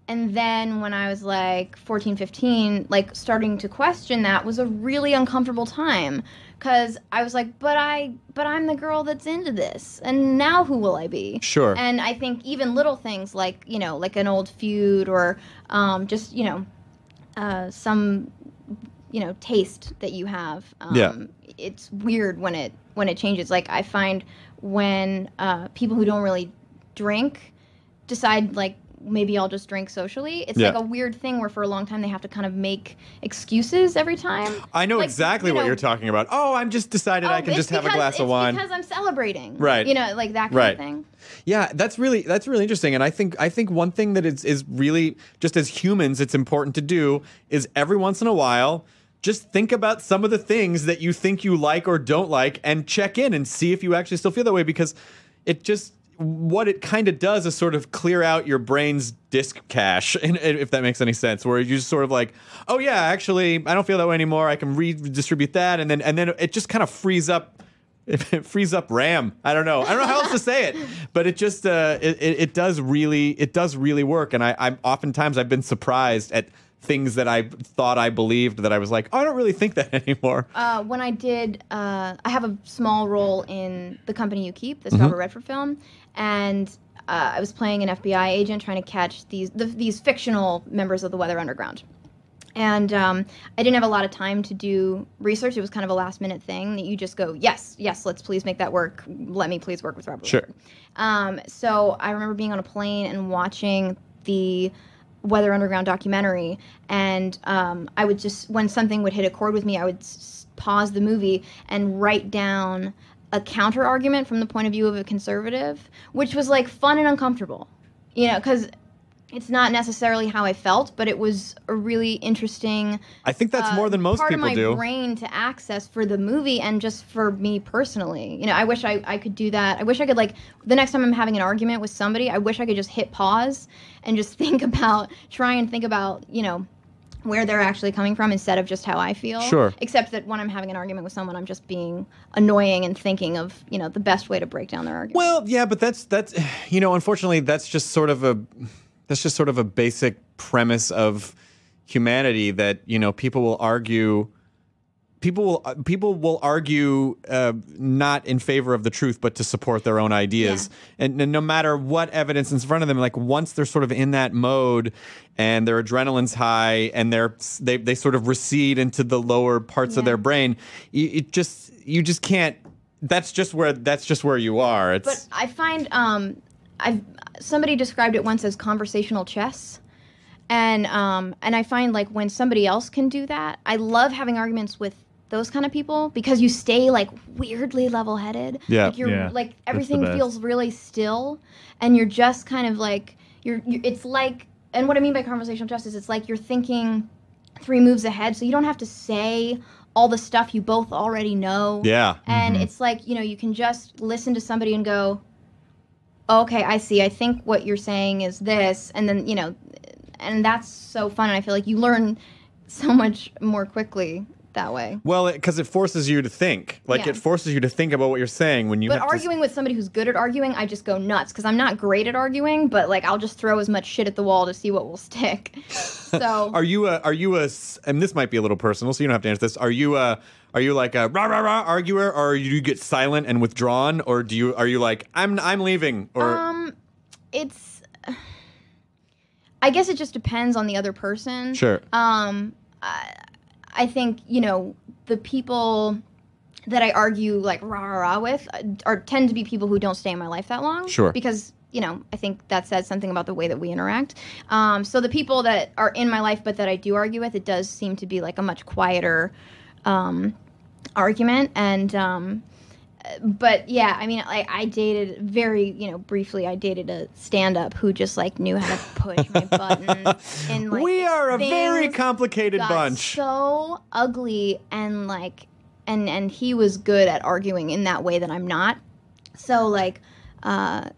And then when I was like 14, 15, like starting to question that was a really uncomfortable time, because I was like, but I'm the girl that's into this, and now who will I be? Sure. And I think even little things like, you know, like an old feud or just, you know, some, you know, taste that you have. Yeah. It's weird when it changes. Like, I find when people who don't really drink decide, like, maybe I'll just drink socially. It's like a weird thing where for a long time they have to kind of make excuses every time. I know Like, exactly you what know, you're talking about. Oh, I'm just decided I can it's just have a because- glass of wine. It's because I'm celebrating. Right. You know, like that kind Right. of thing. Yeah, that's really interesting, and I think one thing that is really, just as humans, it's important to do is every once in a while just think about some of the things that you think you like or don't like, and check in and see if you actually still feel that way, because it just, what it kind of does is sort of clear out your brain's disk cache, if that makes any sense, where you just sort of like, oh yeah, actually I don't feel that way anymore, I can redistribute that, and then it just kind of frees up. It frees up RAM. I don't know how else to say it, but it just it does really work. And I'm oftentimes I've been surprised at things that I thought I believed that I was like, oh, I don't really think that anymore. When I did, I have a small role in The Company You Keep, this Robert Redford film, and I was playing an FBI agent trying to catch these fictional members of the Weather Underground. And I didn't have a lot of time to do research. It was kind of a last-minute thing that you just go, yes, let's please make that work. Let me please work with Robert Sure. Redford. So I remember being on a plane and watching the Weather Underground documentary, and I would just, when something would hit a chord with me, I would pause the movie and write down a counter argument from the point of view of a conservative, which was like fun and uncomfortable, you know, because it's not necessarily how I felt, but it was a really interesting. I think that's more than most part people of my do. brain to access for the movie and just for me personally. You know, I wish I could do that. I wish I could, like, the next time I'm having an argument with somebody, I wish I could just hit pause and just try and think about, you know, where they're actually coming from instead of just how I feel. Sure. Except that when I'm having an argument with someone, I'm just being annoying and thinking of, you know, the best way to break down their argument. Well, yeah, but that's you know, unfortunately, that's just sort of a basic premise of humanity that, you know, people will argue not in favor of the truth, but to support their own ideas. Yeah. And no matter what evidence is in front of them, like, once they're sort of in that mode and their adrenaline's high and they sort of recede into the lower parts of their brain, you just can't. That's just where you are. But I find somebody described it once as conversational chess. And I find, like, when somebody else can do that, I love having arguments with those kind of people because you stay, like, weirdly level-headed. Yeah. Like, you're like, the everything best. feels really still, and you're just kind of like it's like, and what I mean by conversational chess is it's like you're thinking 3 moves ahead, so you don't have to say all the stuff you both already know. Yeah. And it's like, you know, you can just listen to somebody and go, okay, I see. I think what you're saying is this, and then, you know, and that's so fun, and I feel like you learn so much more quickly that way. Well, because it forces you to think. Like, Yeah. it forces you to think about what you're saying when you But have to arguing with somebody who's good at arguing, I just go nuts, because I'm not great at arguing, but, like, I'll just throw as much shit at the wall to see what will stick. So Are you and this might be a little personal, so you don't have to answer this. Are you like a rah rah rah arguer, or do you get silent and withdrawn, or are you like, I'm leaving, or it's, I guess it just depends on the other person. Sure. I think, you know, the people that I argue, like, rah rah rah with tend to be people who don't stay in my life that long. Sure. Because, you know, I think that says something about the way that we interact. So the people that are in my life but that I do argue with, it does seem to be, like, a much quieter argument. And but yeah, I mean, like, I dated very, you know, briefly, I dated a stand-up who just, like, knew how to push my buttons. And, like, we are a very things complicated got bunch. so ugly, and, like, and he was good at arguing in that way that I'm not. So, like, I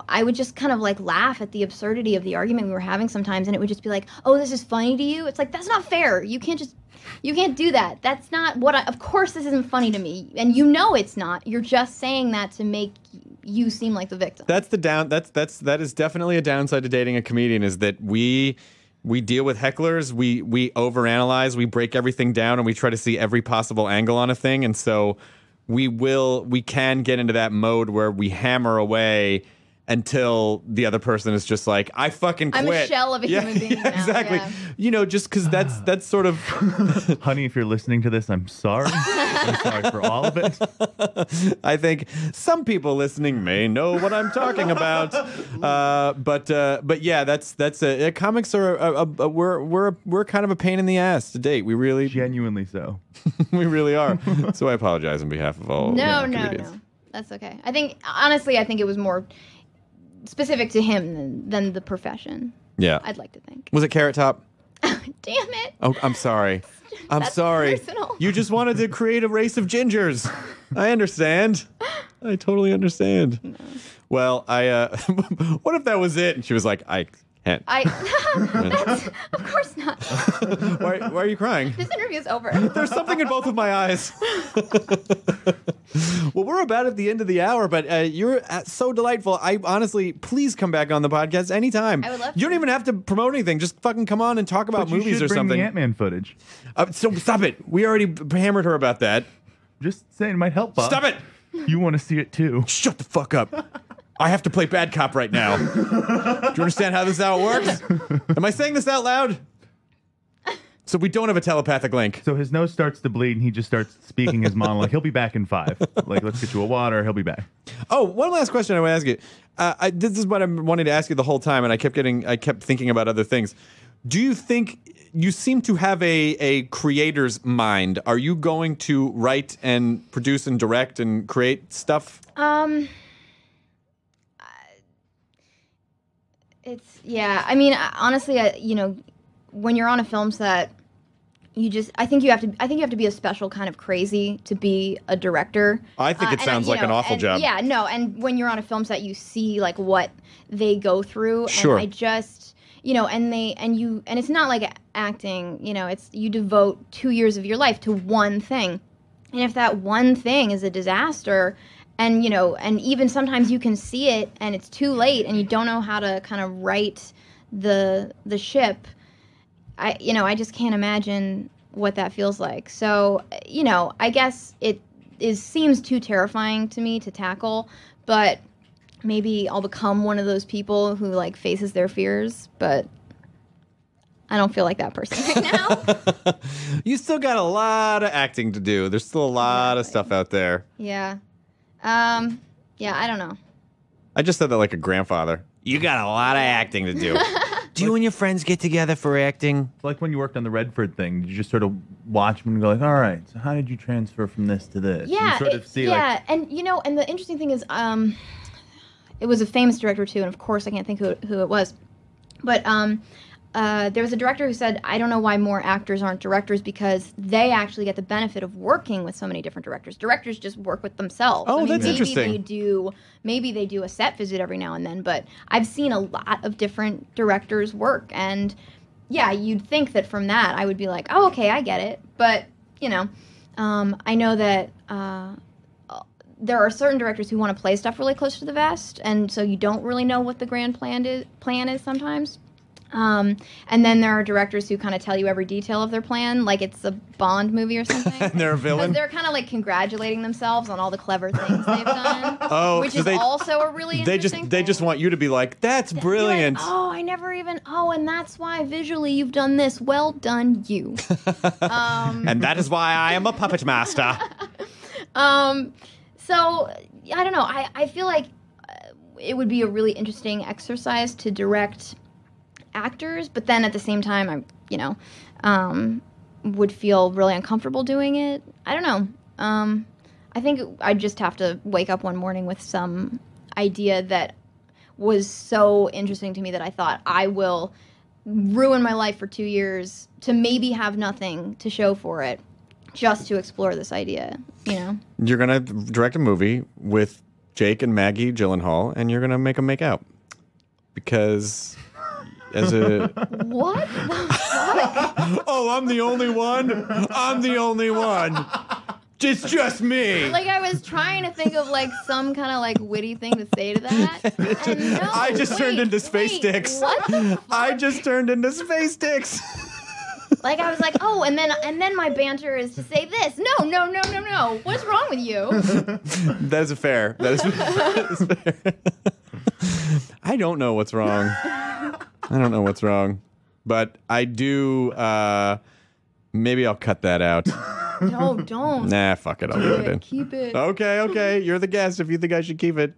I would just kind of like laugh at the absurdity of the argument we were having sometimes, and it would just be like, oh, this is funny to you? It's like, that's not fair. You can't do that. That's not of course this isn't funny to me. And it's not. You're just saying that to make you seem like the victim. That is definitely a downside to dating a comedian, is that we deal with hecklers, we overanalyze, we break everything down, and we try to see every possible angle on a thing, and so we can get into that mode where we hammer away until the other person is just like, I fucking quit. I'm a shell of a human being now. Exactly. Yeah. Just because that's sort of... Honey, if you're listening to this, I'm sorry. I'm sorry for all of it. I think some people listening may know what I'm talking about. But yeah, that's comics are we're kind of a pain in the ass to date. We really... Genuinely so. We really are. So I apologize on behalf of all comedians. No. That's okay. Honestly, I think it was more specific to him than the profession. Yeah. I'd like to think. Was it Carrot Top? Damn it. Oh, I'm sorry. I'm sorry. Personal. You just wanted to create a race of gingers. I understand. I totally understand. No. Well, what if that was it? And she was like, I can't. Of course not. Why are you crying? This interview's over. There's something in both of my eyes. Well, we're about at the end of the hour, but you're so delightful. I honestly, please come back on the podcast anytime. I would love to. You don't even have to promote anything. Just fucking come on and talk about But movies or bring something. The Ant-Man footage. So stop it. We already hammered her about that. Just saying, it might help, Bob. Stop it. You want to see it too. Shut the fuck up. I have to play bad cop right now. Do you understand how it works? Am I saying this out loud? So we don't have a telepathic link. So his nose starts to bleed, and he just starts speaking his monologue. He'll be back in 5. Like, let's get you a water. He'll be back. Oh, one last question I want to ask you. This is what I'm wanting to ask you the whole time, and I kept thinking about other things. Do you think you seem to have a creator's mind? Are you going to write and produce and direct and create stuff? I mean, honestly, when you're on a film set, I think you have to be a special kind of crazy to be a director. I think it sounds like an awful job. Yeah, no, and when you're on a film set, you see like what they go through. Sure. And I just, and it's not like acting, it's you devote 2 years of your life to one thing. And if that one thing is a disaster, and and even sometimes you can see it and it's too late and you don't know how to kind of right the ship, I just can't imagine what that feels like. So, I guess it seems too terrifying to me to tackle, but maybe I'll become one of those people who like faces their fears, but I don't feel like that person right now. You still got a lot of acting to do. There's still a lot of stuff out there. Yeah. I don't know. I just said that like a grandfather. You got a lot of acting to do. Do you and your friends get together for acting? Like when you worked on the Redford thing, you just sort of watch them and go like, all right, so how did you transfer from this to this? Yeah, and sort of see like, and and the interesting thing is, it was a famous director too, and of course I can't think who it was, but there was a director who said, I don't know why more actors aren't directors, because they actually get the benefit of working with so many different directors. Directors just work with themselves. Oh, that's interesting. Maybe they do a set visit every now and then, but I've seen a lot of different directors work, and yeah, you'd think that from that I would be like, oh, okay, I get it. But, I know that there are certain directors who want to play stuff really close to the vest, and so you don't really know what the grand plan is sometimes. And then there are directors who kind of tell you every detail of their plan, like it's a Bond movie or something. And they're a villain? Because they're kind of like congratulating themselves on all the clever things they've done. Oh, which so is also a really interesting They just want you to be like, that's brilliant. Like, oh, I never even, and that's why visually you've done this. Well done, you. And that is why I am a puppet master. So, I don't know. I feel like it would be a really interesting exercise to direct actors, but then at the same time, I would feel really uncomfortable doing it. I don't know. I think I'd just have to wake up one morning with some idea that was so interesting to me that I thought, I will ruin my life for 2 years to maybe have nothing to show for it, just to explore this idea, You're going to direct a movie with Jake and Maggie Gyllenhaal, and you're gonna make them make out because as a What the fuck? oh, I'm the only one. I'm the only one. It's just me. Like, I was trying to think of like some kind of like witty thing to say to that. And no, I just turned into space dicks. What the fuck? I just turned into space dicks. Like, I was like, oh, and then my banter is to say this. No. What's wrong with you? That is fair. That is fair. I don't know what's wrong. I don't know what's wrong. But I do, maybe I'll cut that out. No, don't. Nah, fuck it. I'll leave it in. Keep it. Okay. You're the guest if you think I should keep it.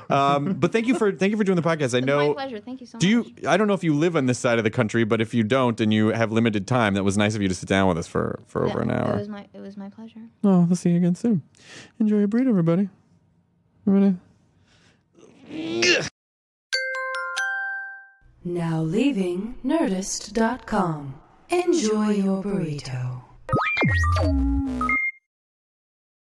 But thank you for doing the podcast. I know. My pleasure. Thank you so much. Do you? I don't know if you live on this side of the country, but if you don't and you have limited time, that was nice of you to sit down with us for over an hour. It was my pleasure. Oh, we'll see you again soon. Enjoy your burrito, everybody. Now leaving Nerdist.com. Enjoy your burrito.